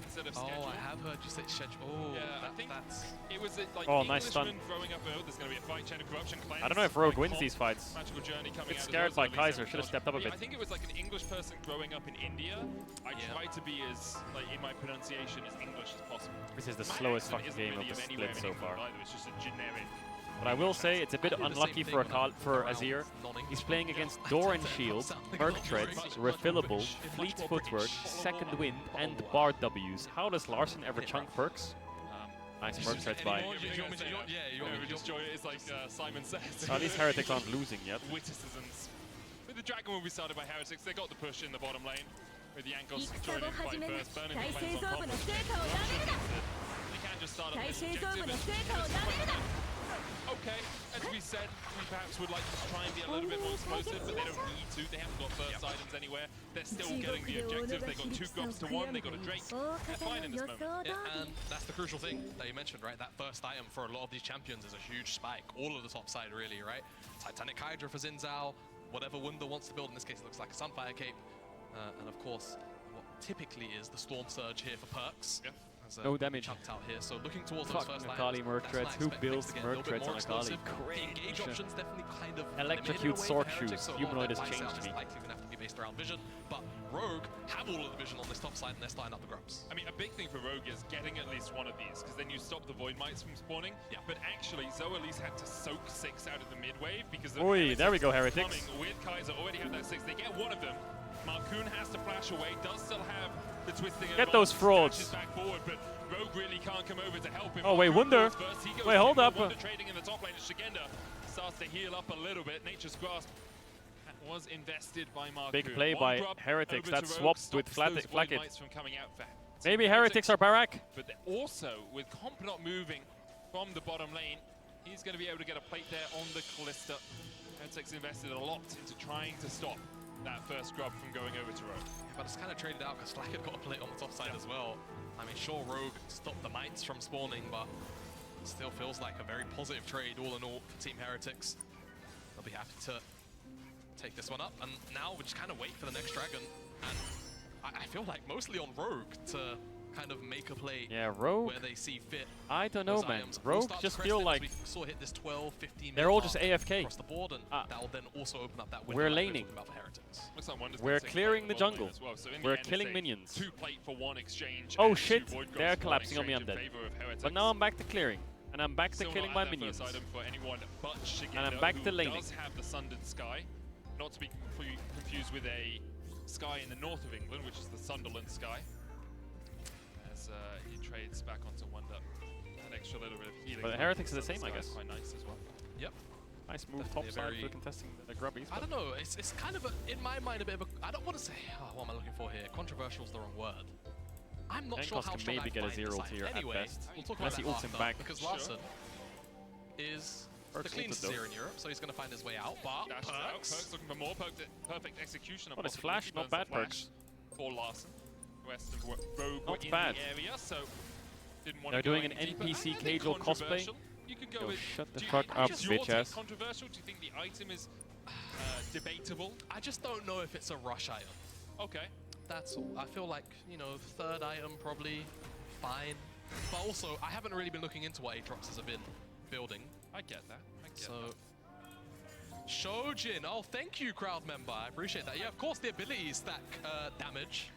instead of schedule. Oh, I have heard you say schedule. Oh, Yeah, I think that's. it was like Oh, nice stun. Englishmen growing up. Oh, there's going to be a fight, chain of corruption, cleanse. I don't know if Rogue like wins these fights. Magical journey coming Bit out as scared well, by so at least Kaiser. Should have stepped up a bit. I think it was like an English person growing up in India. I try to be as in my pronunciation as English as possible. This is the My slowest accent fucking isn't game of really the anywhere split in so England far. either, it's just a generic. But I will say it's a bit I do the unlucky same for thing when I'm around Azir. non-English He's playing against I Doran tend to Shield, sound like Merc I'm Treads, British. Refillable, Much Fleet more Footwork, British. Second Wind, and Oh, wow. Bard Ws. How does Larson ever chunk perks? Nice Merc Treads by. You want me to just join it. It's like Simon says. At least Heretics aren't losing yet. Witticisms. But the Dragon will be started by Heretics. They got the push in the bottom lane. With the Ankles joining the fight first, burning the flames on top. They can just start up this objective. Okay, as we said, we perhaps would like to try and be a little bit more explosive, but they don't need to. They haven't got first items anywhere. They're still getting the objective. They got 2 drops to 1. They got a Drake. They're fine in this moment. Yeah, and that's the crucial thing that you mentioned, right? That first item for a lot of these champions is a huge spike. All of the top side, really, right? Titanic Hydra for Xin Zhao, whatever Wunder wants to build. In this case, it looks like a Sunfire Cape. And of course, what typically is the Storm Surge here for perks. Yeah. No damage. Chunked out here, so looking towards those Fucking first Akali items, Merc that's Treads. nice. Who Expect builds things to get a Merc little bit Treads on more Akali? explosive. The engage options definitely kind of Electrocute limited away sword for shoes. Heretics, so a lot of Humanoid their has buy changed sales me. is likely going to have to be based around vision, but Rogue have all of the vision on this top side and they're starting up the grubs. I mean, a big thing for Rogue is getting at least one of these, because then you stop the Void Mites from spawning. Yeah. But actually, Zoe at least had to soak 6 out of the mid-wave, because the Oi, there we go, Heretics. coming with Kaiser already have that 6. They get one of them. Marcoon has to flash away, does still have the twisting. Get those frauds. Dashes back forward, but Rogue really can't come over to help him. Oh, wait, Marcoon Wunder. goes first. He goes Wait, hold in, up. Wunder trading in the top lane as Shigenda starts to heal up a little bit. Nature's Grasp was invested by Marcoon. Big play One by grub Heretics. over That to Rogue, swapped with stops those Void Flacket. Mites from coming out for Maybe Team Heretics are Barak. but they're also, with Comp not moving from the bottom lane, he's going to be able to get a plate there on the Callista. Heretics invested a lot into trying to stop that first grub from going over to Rogue. But it's kind of traded out because Flack had got a plate on the top side as well. I mean, sure, Rogue stopped the Mites from spawning, but it still feels like a very positive trade all in all for Team Heretics. They'll be happy to take this one up, and now we just kind of wait for the next dragon. And I feel like mostly on Rogue to kind of make a play Rogue. where they see fit. I don't know, Those man. items will Rogue start to just crest feel in as like we saw hit this 12, 15 they're all mark just AFK. across the board, and that will then also open up that window We're that laning. talking about for Heretics. Looks like Wonder's We're gonna take clearing plate the on bottom lane jungle. as well. So in the We're end, it's killing a minions. 2 plate for 1 exchange. Oh and shit, 2 Void they're Grubs for 1 collapsing on me, I'm exchange dead. in favor of Heretics. But now I'm back to clearing. And I'm back to Still killing not my had that minions. first item for anyone but Shigendo, And I'm back to who laning. does have the Sundered Sky. Not to be confused with a sky in the north of England, which is the Sunderland Sky. As he trades back onto Wonder. An extra little bit of healing. But the Heretics are the same, I guess. Quite nice as well. Yep. Nice move Definitely topside very- for contesting the grubbies. I don't know, it's kind of, in my mind, a bit of a, I don't want to say, what am I looking for here? Controversial is the wrong word. I'm not sure Enkos how can strong maybe I get a find zero this item. tier at Anyway, best. we'll talk Unless about he that ults him after, back. because Sure. Larson is the Perks cleanest ulted though. tier in Europe, so he's going to find his way out, but Dashes out. Perks, Perks looking for more. Perfect execution. Oh, this flash, not bad perks. For Larson. West of Rogue Not were in bad. the area, so didn't want They're to go doing an any deeper. NPC I think casual cosplay. controversial. You could go Yo, with. shut the do you- fuck up, is your bitch take ass. Controversial? Do you think the item is debatable? I just don't know if it's a rush item. Okay. That's all. I feel like, you know, third item probably fine. But also, I haven't really been looking into what Aatroxes have been building. I get that. I get So, that. Shojin, oh, thank you, crowd member. I appreciate that. Yeah, of course, the abilities stack damage.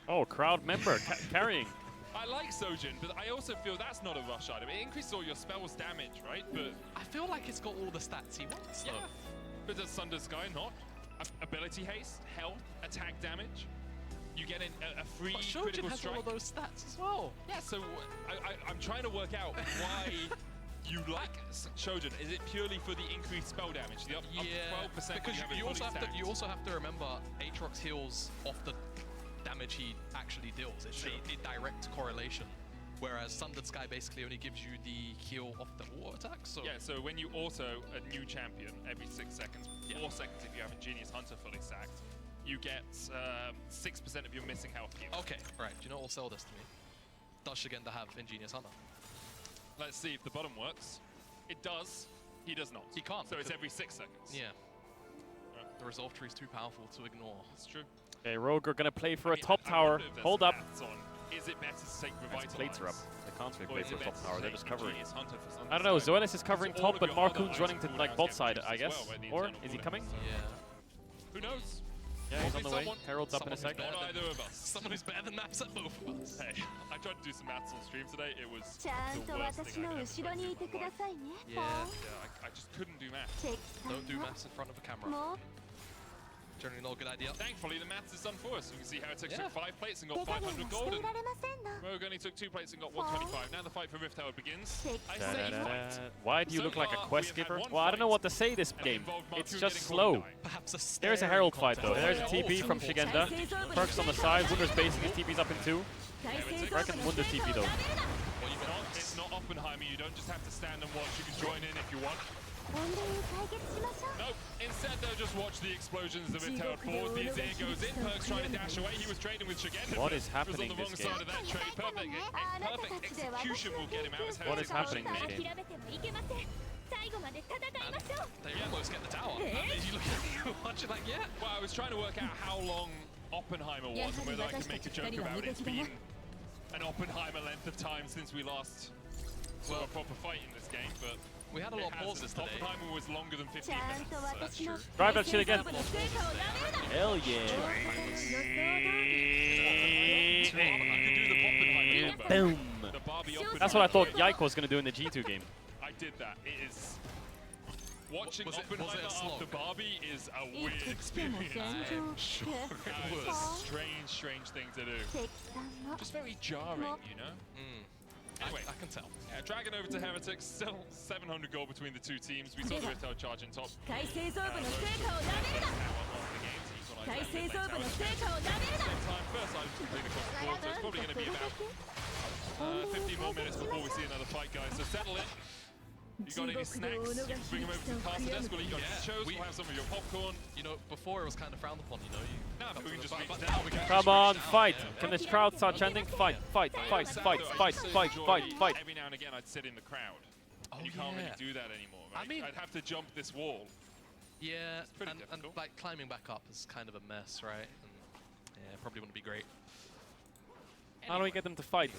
Oh, crowd member carrying. I like Sojin, but I also feel that's not a rush item. It increases all your spells damage, right? But I feel like it's got all the stats he wants, yeah. though. But does Sundered Sky not? Ability haste, health, attack damage. You get a free But Shojin critical has strike. all of those stats as well. Yeah, so I'm trying to work out why you like Shogun, is it purely for the increased spell damage? The up 12% because you also have to remember Aatrox heals off the damage he actually deals. It's a direct correlation. Whereas Sundered Sky basically only gives you the heal off the water attack. So yeah, so when you auto a new champion every 6 seconds, 4 seconds if you have Ingenious Hunter fully stacked, you get 6% of your missing health heal. Okay, right. Do you know what will sell this to me? Does Shigenda have Ingenious Hunter? Let's see if the bottom works. It does. He does not. He can't. So it's every 6 seconds. Yeah. The resolve tree is too powerful to ignore. That's true. Okay, Rogue are gonna play for a top tower. Hold up. Is it better to take Revitalize? Plates are up. They can't really play for top tower. They're just covering. I don't know. Zoelis is covering top, but Marcoon's running to like bot side, I guess. Or is he coming? Yeah. Who knows? Yeah, he's on the way. Herald's up in a sec. Not either of us. Someone who's better than maps at both of us. Hey, I tried to do some maths on stream today. It was the worst thing I could ever try to do in my life. Yeah. I just couldn't do maths. Don't do maps in front of a camera. Generally not a good idea. Thankfully, the maths is done for us. You can see how it took 5 plates and got 500 gold. And Rogue only took 2 plates and got 125. Now the fight for Rift Tower begins. I say fight. Why do you look like a quest giver? Well, I don't know what to say this game. It's just slow. Perhaps a There's a Herald fight though. There's a TP from Shigenda. Perks on the side. Wunder's basing his TP's up in 2. I reckon Wunder TP though. It's not Oppenheimer. You don't just have to stand and watch. You can join in if you want. Nope. Instead, they'll just watch the explosions of it towered forward. The Azir goes in. Perks trying to dash away. He was trading with Shigenda. What is happening on the wrong this side game? of that trade. Perfect execution will get him out. As What is happening this game? They almost get the tower. You look watching like, yeah. Well, I was trying to work out how long Oppenheimer was and whether I could make a joke about it. It's been an Oppenheimer length of time since we last saw a proper fight in this game, but we had a lot of pauses today. Oppenheimer was longer than 15 minutes. So that's true. Drive that shit again. Hell yeah. Boom. That's what I thought Yaiko was going to do in the G2 game. I did that. It is... Watching Oppenheimer after Barbie is a weird experience. I'm sure it was. Strange thing to do. Just very jarring, you know? Anyway, I can tell. Yeah, Dragon over to Heretics, still 700 gold between the two teams. We saw the Rift Tower charge in top. First item complete across the board, so it's probably going to be about 15 more minutes before we see another fight, guys. So settle in. You got any snacks? You can bring them over to the caster desk. We'll eat your nachos. We'll have some of your popcorn. You know, before it was kind of frowned upon, you know. We can just Come on, fight! Can this crowd start chanting? Fight, fight, fight, fight, fight, fight, fight, fight. Every now and again, I'd sit in the crowd. And you can't really do that anymore, right? I mean, I'd have to jump this wall. Yeah, and like climbing back up is kind of a mess, right? And, yeah, probably wouldn't be great. How do we get them to fight?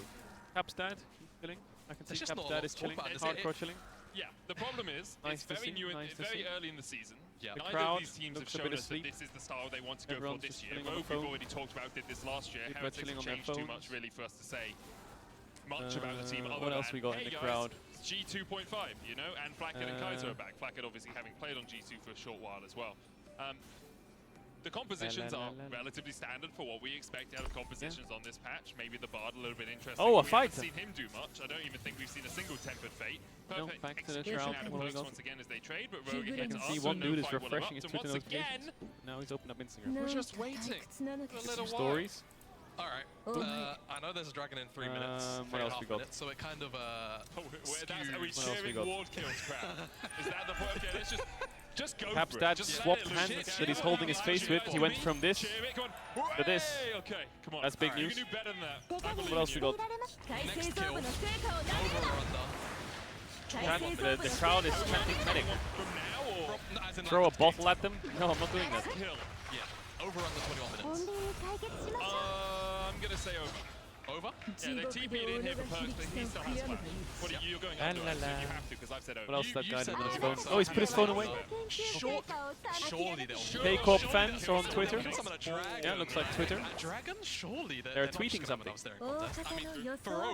Cap's dad, chilling. I can see just Cap's not a dad lot is to talk chilling, about, is hardcore it? chilling. Yeah, the problem is, Nice it's very new, very early in the season. Yeah. The Neither crowd of these teams have looks a shown bit us that asleep. this is the style they want to go Everyone's for this just year. chilling on the Rogue, we've phone. already talked about, did this last year. People are Heretics chilling have on their changed too phones. much really for us to say much about the team other what than, else we got hey in the guys, crowd? it's G2.5, you know, and Flacket and Kaiser are back. Flacket obviously having played on G2 for a short while as well. The compositions are relatively standard for what we expect out of compositions on this patch. Maybe the Bard a little bit interesting. Oh, a we fight! haven't seen him do much. I don't even think we've seen a single Tempered Fate. No, Perfect back to the execution crowd. out of What do we Perks got? once again as they trade, but Rogue against You can us, see so one no dude is fight will refreshing his erupt, Twitter and once again, notifications. Now he's opened up Instagram. we're just waiting for a little while. Stories. Alright, I know there's a dragon in 3 minutes. What else we got? Minutes, so it kind of Are we What else we cheering got? Ward Kills crowd? Is that the point? Okay, let's just go Cap's for dad it. Just swapped let it hands loose. that he's holding his face with. He went from this Cheer it, come on. to this. Hey, okay, come on. That's big Alright, news. You can do better than that. I believe What else in we you. got? next kill, over or under. The crowd is chanting medic. From now or? As in Throw a like bottle at them? No, I'm not doing that. Kill. Yeah, over under 21 minutes. I'm gonna say over. Over? Yeah, they TP'd in here for Perks, but he still has flash. What are you going under? You have to, because I've said over. What else that guy said did with his over, phone? so Oh, he's put his phone away. Surely they'll K-Corp fans are on Twitter. Some of the dragon. Yeah, looks like Twitter. Dragon? Surely They're tweeting something. The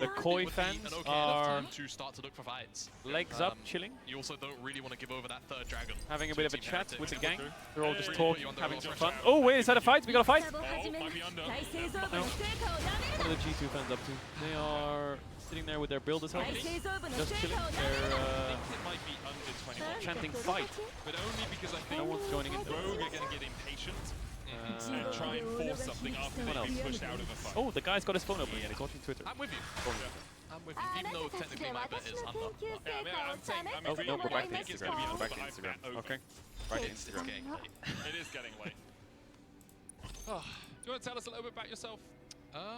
The Koi fans are to start to look for fights. legs up, chilling, You also don't really want to give over that third dragon. having a to bit of a Team chat Heretics. with the gang. They're all just Hey, talking, you under having some rush fun. out. Oh, wait, is that a fight? We got a fight? Oh, might be under. No. What are the G2 fans up to? They are sitting sitting there with their build as well. Just chilling. They're I think it might be under 21. chanting fight. But only because I think No one's joining in. Rogue are going to get impatient and try and force something after they've been pushed out of a fight. Oh, the guy's got his phone open again. He's watching Twitter. I'm with you. I'm with you. Even though technically my bet is under. Yeah, I'm saying, I'm Oh, agreeing. no, we're back to I think it's going to be Instagram. under, We're back to but I Instagram. bet over. Okay. Right to It's Instagram. getting late. It is getting late. Oh, do you want to tell us a little bit about yourself?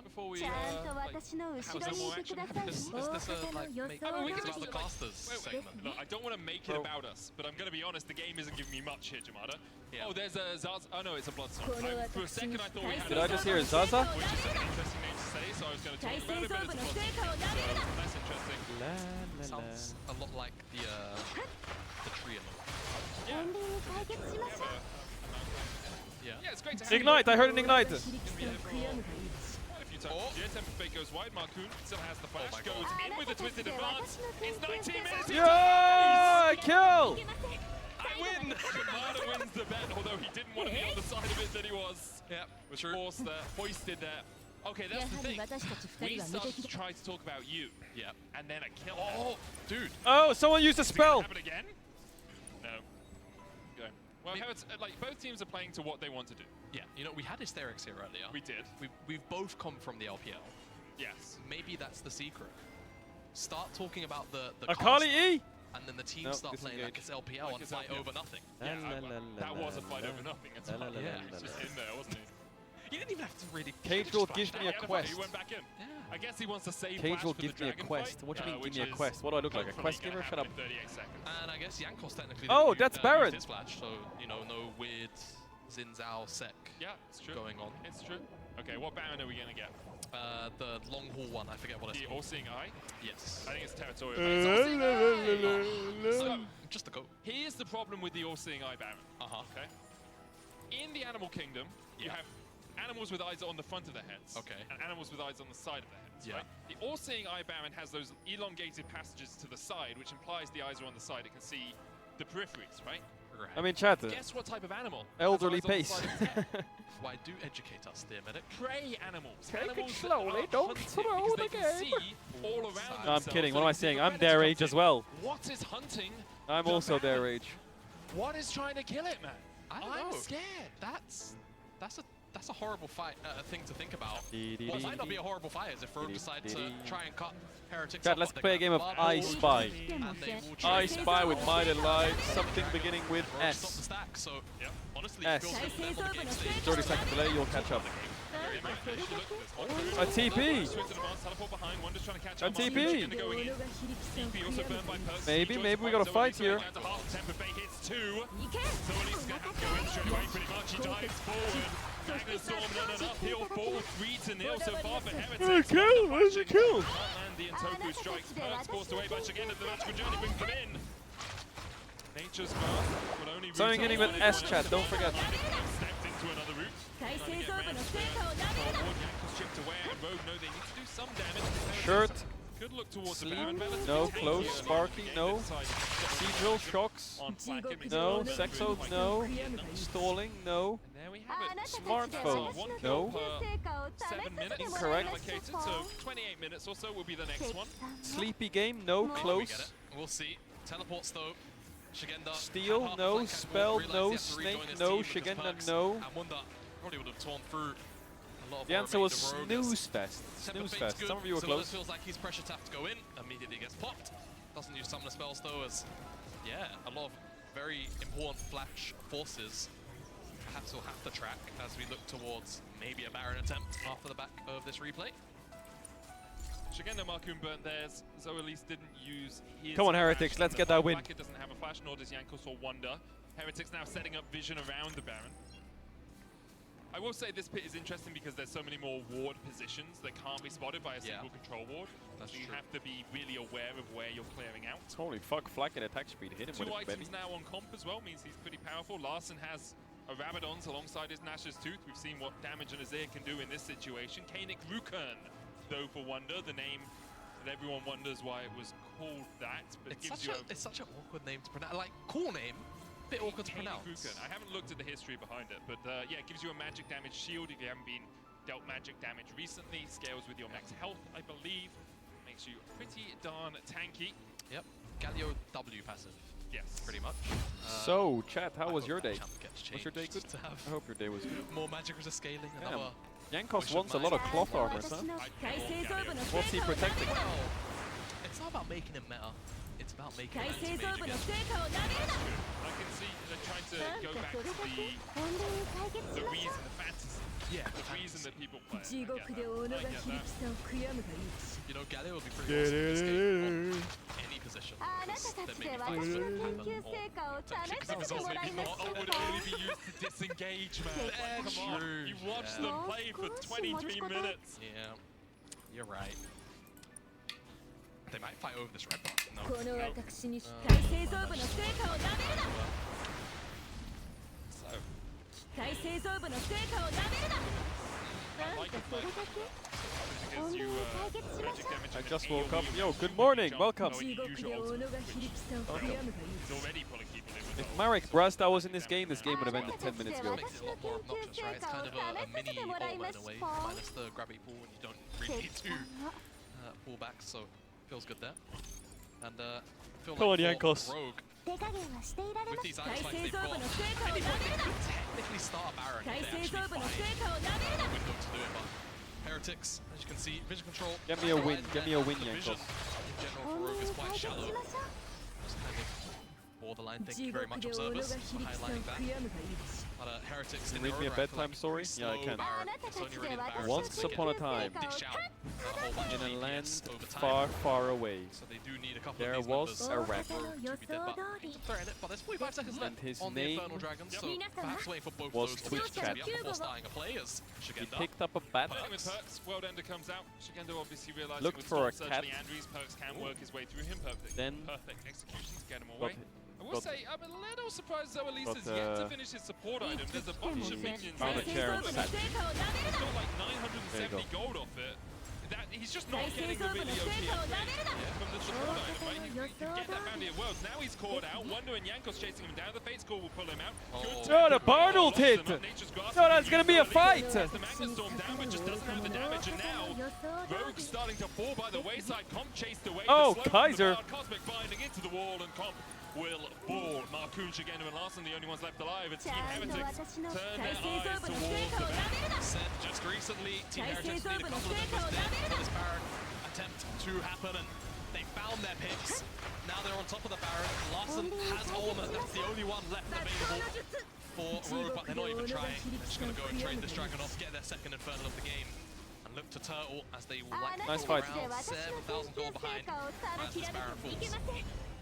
Before we, Is this a, like, make it about the casters segment? Look, I don't want to make it about us, but I'm going to be honest, the game isn't giving me much here, Jamada. Yeah. Oh, there's a Zaza. Oh, no, it's a Bloodstorm. For a second, I thought we had Did I just hear Zaza? which is an interesting name to say, so I was going to talk about it, but it's a Bloodstorm. So, that's interesting. Sounds a lot like the tree emote. Yeah. Yeah. Yeah, it's great to have Ignite! I heard an ignite! you. Temper Fake goes wide. Marcoon still has the flash. Goes in with a twisted advance. It's 19 minutes. Yeah! Kill! I win! Jamada wins the bet, although he didn't want to be on the side of it that he was. Yeah, Was forced there, hoisted there. Okay, that's the thing. We started to try to talk about you. Yeah. And then a kill. Oh, dude. Oh, someone used a Is it gonna spell! happen again? No. Go. Well, how it's, like, both teams are playing to what they want to do. Yeah, you know, we had hysterics here earlier. We did. We've both come from the LPL. Yes. Maybe that's the secret. Start talking about the Akali E! and then the team No, start playing like it's LPL Like and it's fight LPL. over nothing. Yeah, that was a fight over nothing. That's La, la, right. la, Yeah, la, he was la, just la. in there, wasn't he? You didn't even have to really. Cage just will flash give down. me a He had quest. He went back in. Yeah. I guess he wants to save Cage Flash will for give the me a Dragon quest. fight, What do you mean, give which me a is quest? What do I look like? A hopefully quest gonna giver? Shut up. happen in 38 seconds. And I guess Jankos technically. Oh, didn't that's use Baron. his flash, so you know, no weird Xin Zhao sec Yeah, it's true. going on. It's true. Okay, what Baron are we gonna get? The long haul one, I forget what it's The called. All-Seeing Eye? Yes. I think it's Territorial. It's All-Seeing Eye! So, Just the go. here's the problem with the All-Seeing Eye Baron. Okay? In the Animal Kingdom, you have animals with eyes on the front of their heads. Okay. And animals with eyes on the side of their heads. Yeah. Right? The All-Seeing Eye Baron has those elongated passages to the side, which implies the eyes are on the side. It can see the peripheries, right? Right. I mean, chat. Guess what type of animal? Elderly has eyes on the pace. side of its head? Why do educate us, dear medic? Prey animals. Take it Animals that slowly, are don't hunted throw because the they can game. see all around No, I'm themselves kidding. and What am I if saying? a I'm predator their comes age as in, well. What is hunting? I'm the also their Baron? age. What is trying to kill it, man? I don't I'm know. scared. That's a horrible fight thing to think about. What might not be a horrible fight is if Rogue decide to try and cut Heretics Chat, off let's at the play a game of bubble, I Spy. and they will I try to Spy with off Might the and Light, Dragon something Fight. beginning with Rogue stopped the S. stack, so Yep. honestly, S. it feels good for them on the game stage. 30 second delay, you'll catch up. A TP! A TP! Maybe we got a fight here. Kill! Where's the kill? Something getting with S chat, don't forget. Shirt. Could look towards the Sleep. Baron. No. Close. Sparky. No. Sigil. Shocks. No. Sexo. No. Stalling. No. And there we have it. Smartphone. One No. kill per 7 minutes. Incorrect. Allocated, so 28 minutes or so will be the next one. Sleepy game. No. We get Close. it. We'll see. Teleports though. Shigenda. Steal. had half the No. flank and Spell. realised No. he had to rejoin Snake. his No. team with his Shigenda. perks, No. And Wunda probably would have torn through a lot of The our answer was remaining rogues. snooze fest. Temper Snooze Fate's fest. good. Some of you were Sylvanas close. feels like he's pressure tapped to go in. Immediately gets popped. Doesn't use summoner spells though, as yeah, a lot of very important flash forces perhaps will have to track as we look towards maybe a Baron attempt after the back of this replay. Shigenda Markoon burnt theirs. Zoelis didn't use his. Come on, Heretics, flash, let's and get that win. Blackett doesn't have a flash, nor does Jankos or Wonder. Heretics now setting up vision around the Baron. I will say this pit is interesting because there's so many more ward positions that can't be spotted by a single control ward. That's so you true. have to be really aware of where you're clearing out. Holy fuck, Flak at attack speed. Hit him Two with a items belly. now on comp as well means he's pretty powerful. Larson has a Rabadon's alongside his Nash's Tooth. We've seen what damage an Azir can do in this situation. Kanik Rukern, though, for Wonder, the name that everyone wonders why it was called that, but It's gives such, you it's such an awkward name to pronounce. Like, cool name, bit awkward to Kanik pronounce. Rukern. I haven't looked at the history behind it, but yeah, it gives you a magic damage shield if you haven't been dealt magic damage recently. Scales with your max health, I believe. makes you pretty darn tanky. Yep. Galio W passive. Yes. Pretty much. So, chat, how was your day? Was your day good? To have I hope your day was good. more magic resist scaling. Damn. Another Yankos wants a lot of cloth armor, huh? What's he protecting? Well, it's not about making him meta. It's about making him anti-mage again. I can see they're trying to go back to the reason, the fantasy. Yeah, The reason that people play. I get that. You know, Galio would be pretty awesome in this game on any position. Because then maybe things wouldn't happen. Or maybe not. Or would it only be used to disengage, man? Come on. You watched them play for 23 minutes. Yeah, you're right. They might fight over this red bar. No. I like the play. Because you magic damage. I just woke up. Yo, good morning. Welcome. He's already pulling people in with If Marek Brasta was in this game would have ended 10 minutes ago. Makes it a lot more obnoxious, right? It's kind of a mini ultimate in a way, minus the gravity pull, and you don't really need to pull back, so feels good there. And feel Come on, like Yankos. Rogue, with these items like they've got, at any point they could technically start a Baron if they actually find a window to do it, but Heretics, as you can see, vision control. Get me a win. Get me a win, The vision Yankos. in general for Rogue is quite shallow. Just kind of borderline, think very much observers, highlighting that. But Heretics in Read me a bedtime story? Yeah, I can. Once upon a time, in a land far, far away, there was a rat. But there's 45 seconds left And his on the name Infernal Dragon, so perhaps waiting for both was those Twitch to chat. be up before starting a play as He Shigenda. picked up a bat, Playing with Perks, World Ender comes out. Shigendo obviously realizing Looked with for a Storm cat. Surgery Andrews, Perks can work his way through him. Perfect. Then Perfect executions to get him got away. I will say, I'm a little surprised though Elise has yet to finish his support item. There's a bunch of minions found a there. chair and sat. He's got like There you 970 go. gold off it. He's just not getting the really OP upgrade from the support item, right? He can get that bounty at Worlds. Now he's caught out. Wonder and Yankos chasing him down. The Fate's Call will pull him out. Oh, the Barnold hit! No, that's gonna be a fight! The Magnet Storm down, but just doesn't have the damage. And now, Rogue starting to fall by the wayside. Comp chased away. Oh, The slope Kaiser. from the Cosmic binding into the wall, and Comp will ball. Marcoon, Shigendo, and Larson, the only ones left alive. It's Team Heretics turn their eyes towards the Baron. Said just recently, Team Heretics need a couple of members dead for this Baron attempt to happen, and they found their picks. Now they're on top of the Baron. Larson has Ultimate, that's the only one left available for Rogue, but they're not even trying. They're just going to go and trade this Dragon off, get their second Infernal of the game, and look to Turtle as they will likely Nice fall fight. around 7,000 gold behind as this Baron falls.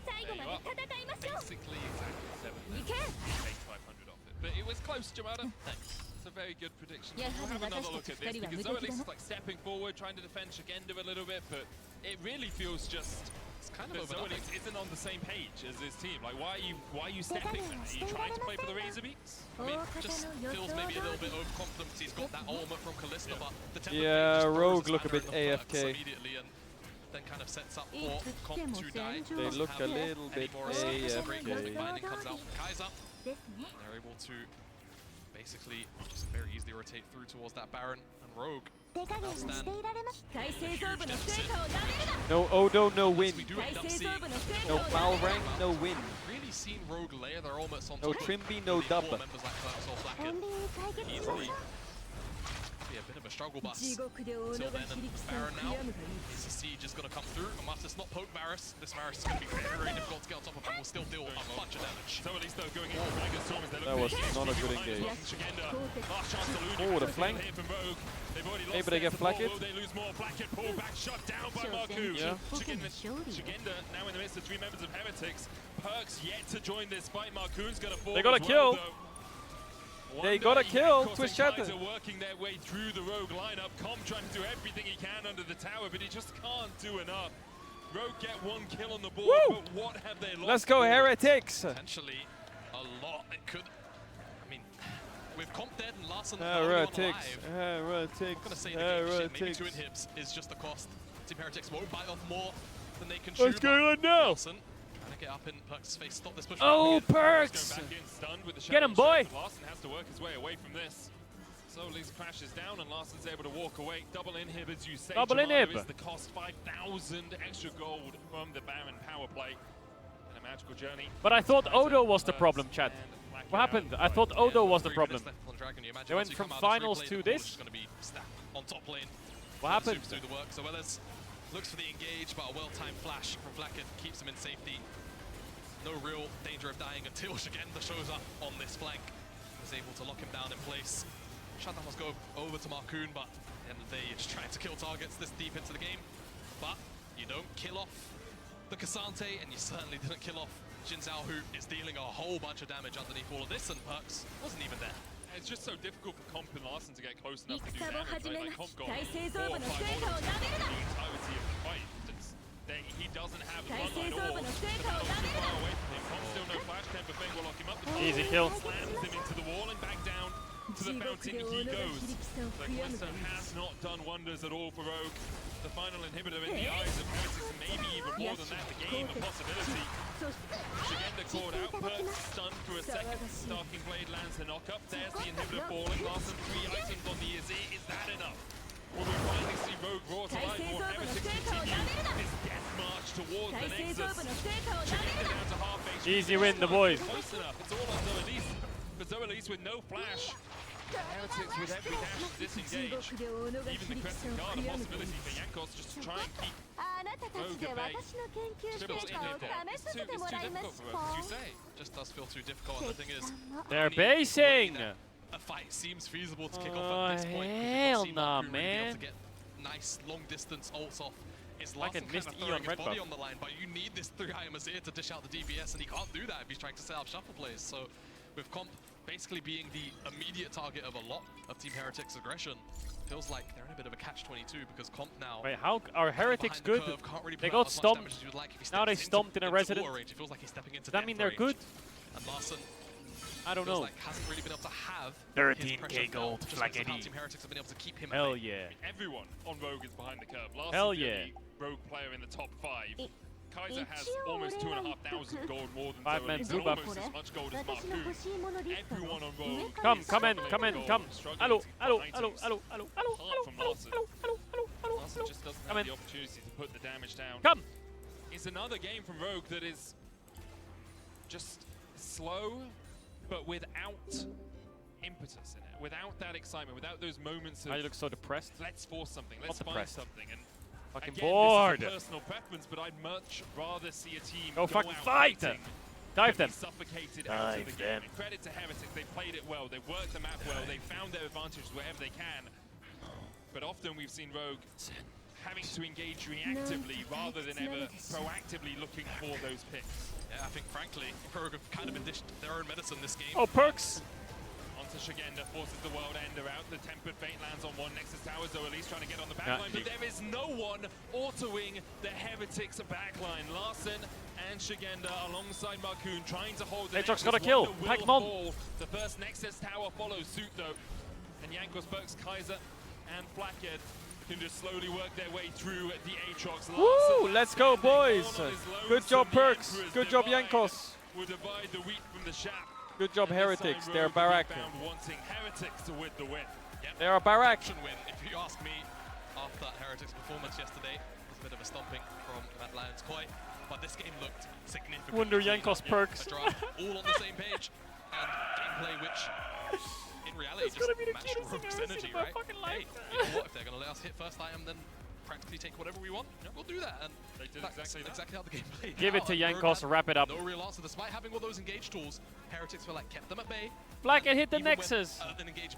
There you are. Basically exactly 7. Take 500 off it. But it was close, Jamada. Thanks. It's a very good prediction. We'll have another look at this, because though at least it's like stepping forward, trying to defend Shigendo a little bit, but it really feels just It's kind of that Zoelix isn't on the same page as his team. Like, why are you stepping there? Are you trying to play for the Razor Beaks? I mean, just feels maybe a little bit overconfident because he's got that ultimate from Kalista, but the tempo Yeah, just throws Rogue his look a banner bit in the perks AFK. immediately and then kind of sets up for Comp to die. They Doesn't look have a little any bit more escapes. Great Cosmic AFK. Binding comes out from Kaiser. They're able to basically just very easily rotate through towards that Baron, and Rogue now stand a huge deficit. No Odo, no win. We do end up seeing No Malrank, no win. really seen Rogue layer their ultimates on No top of Trimby, no the dub. core members like Perks or Flacken easily. Be a bit of a struggle bus until then, and Baron now is the siege is going to come through, and must just not poke Varus. This Varus is going to be very, very difficult to get on top of, and will still deal a bunch of damage. So at least though going in for Dragon Storm as they look That was for not a the good behind engage. us. Shigenda, last chance to lose. Oh, the flank. Here from Rogue. They've already lost Maybe they their get support. flanked. Will they lose more? Blackett pull back, shut down by Marcoon. Yeah. Shigenda now in the midst of 3 members of Heretics. Perks yet to join this fight. Marcoon's gonna fall. They got a as well, kill. though. They Wonder got a kill. Yankos Twitch and chat. Kaiser working their way through the Rogue lineup. Com trying to do everything he can under the tower, but he just can't do enough. Rogue get 1 kill on the board, Woo! but what have they lost? Let's go, Heretics. Potentially a lot. It could. I mean, with Comp dead and Larson the only one Heretics. alive, I'm Heretics. not gonna say the game shit. Maybe 2 Heretics. inhibs is just the cost. Team Heretics won't bite off more than they can chew. What's going on now? Larson trying to get up in Perks' face. Stop this push. Oh, from again. Perks. Going back in, stunned with the Get him, shadow boy. shot. Larson has to work his way away from this. So Lee's crashes down and Larsen's able to walk away. Double inhib, as you say. Double Tomorrow inhib. is the cost, 5,000 extra gold from the Baron power play. And a magical journey. But I thought Odo was the problem, Chad. What happened? I thought Odo was the problem. They went from finals to this. On top lane. What happened? Do the work. So Wellers looks for the engage, but a well-timed flash from Flacken keeps him in safety. No real danger of dying until Shigenda shows up on this flank. Was able to lock him down in place. Shutdown must go over to Marcoon, but at the end of the day, you're just trying to kill targets this deep into the game. But you don't kill off the Cassante, and you certainly didn't kill off Jin Zhao, who is dealing a whole bunch of damage underneath all of this, and Perks wasn't even there. It's just so difficult for Comp and Larsen to get close enough to do damage, right? Like Comp got 4 or 5 orders the entirety of the fight. He doesn't have the bloodline or the battle too far away from him. Comp still no flash, Temper Fang will lock him up. Easy kill. Slams him into the wall and back down to the fountain he goes. The Callisto has not done wonders at all for Rogue. The final inhibitor in the eyes of Heretics, and maybe even more than that, the game a possibility. Shigenda caught out, Perks stunned for a second. Stalking Blade lands the knock-up. There's the inhibitor falling. Larsen 3 items on the Azir. Is that enough? Will we finally see Rogue brought to life, or Heretics continue this death march towards the Nexus? Shigenda down to half HP. Easy win, the boys. Close enough. It's all on Zoelis. But Zoelis with no flash. Heretics with every dash to disengage. Even the Crescent Guard, a possibility for Jankos just to try and keep Rogue at bay. Triple inhib there. It's too difficult for Rogue, as you say. Just does feel too difficult, and the thing is, They're basing. a fight seems feasible to kick off at this point. Hell nah, man. To get nice long distance ults off. Is Like a Larsen kind missed of E throwing on his red body buff. on the line, but you need this 3-item Azir to dish out the DPS, and he can't do that if he's trying to set up shuffle plays. So with Comp basically being the immediate target of a lot of Team Heretics' aggression, feels like they're in a bit of a catch-22 because Comp now... Wait, how are Heretics good? Curve, can't really They put out got as much stomped. damage as you'd like if he Now they steps stomped in a into resident. war range. It feels like he's stepping into Does that mean they're range. good? And Larsen I don't feels know. like hasn't really been able to have 13k gold, just Flag because of how Eddie. Team Heretics have been able to keep him Hell at bay. yeah. Everyone on Rogue is behind the curve. Larsen's Hell the yeah. only Rogue player in the top 5. Kaiser has almost 2,500 gold more than 5 man Zoelis, blue and buff. almost as much gold as Marcoon. Everyone on Rogue. Come in, struggling come in, with come. gold, struggling Hello, to get hello, items. hello, hello, hello, hello, Apart from hello, Larsen. hello, hello, hello, hello, Larsen hello, just doesn't Come have in. the opportunity to put the damage down. Come. It's another game from Rogue that is just slow, but without impetus in it, without that excitement, without those moments of I look so depressed. let's force something, let's Not find depressed. something. And Fucking again, bored. this is a personal preference, but I'd much rather see a team Go fucking out fight. fighting Dive than them. be suffocated out of Dive the them. game. And credit to Heretics, they played it well, they worked the map well, they found their advantages wherever they can. But often we've seen Rogue having to engage reactively rather than ever proactively looking for those picks. Yeah, I think frankly, Rogue have kind of been dished their own medicine this game. Oh, Perks. Onto Shigenda, forces the World Ender out. The Tempered Fate lands on one Nexus Tower. Zoelis trying to get on the backline, but there is no one autoing the Heretics backline. Larsen and Shigenda alongside Marcoon trying to hold the Aatrox Nexus. got a kill. Wonder will Pack him on. fall. The first Nexus Tower follows suit though. And Jankos, Perks, Kaiser and Flackhead can just slowly work their way through the Aatrox. Woo! Let's go, boys. Good job, Perks. Good job, Jankos. Will divide the wheat from the chaff. Good job, And this Heretics. time They're Rogue Barak. found wanting Heretics to win the win. Yep. They are Barak. Action win, if you ask me, after that Heretics performance yesterday. It was a bit of a stomping from Mad Lions Koi, but this game looked significant. Wonder Jankos Perks. All on the same page, and gameplay which, in reality, It's just gonna be the matched cutest thing Rogue's I've ever energy, seen in my right? fucking Hey, life. you know what? If they're going to let us hit first item, then practically take whatever we want. Yeah, we'll do that. And They did that's exactly that. how the game played. Give it out, to and Rogue Jankos. had Wrap it up. No real answer, despite having all those engage tools. Heretics were like kept them at bay. Black and hit the Even when, Nexus. an engage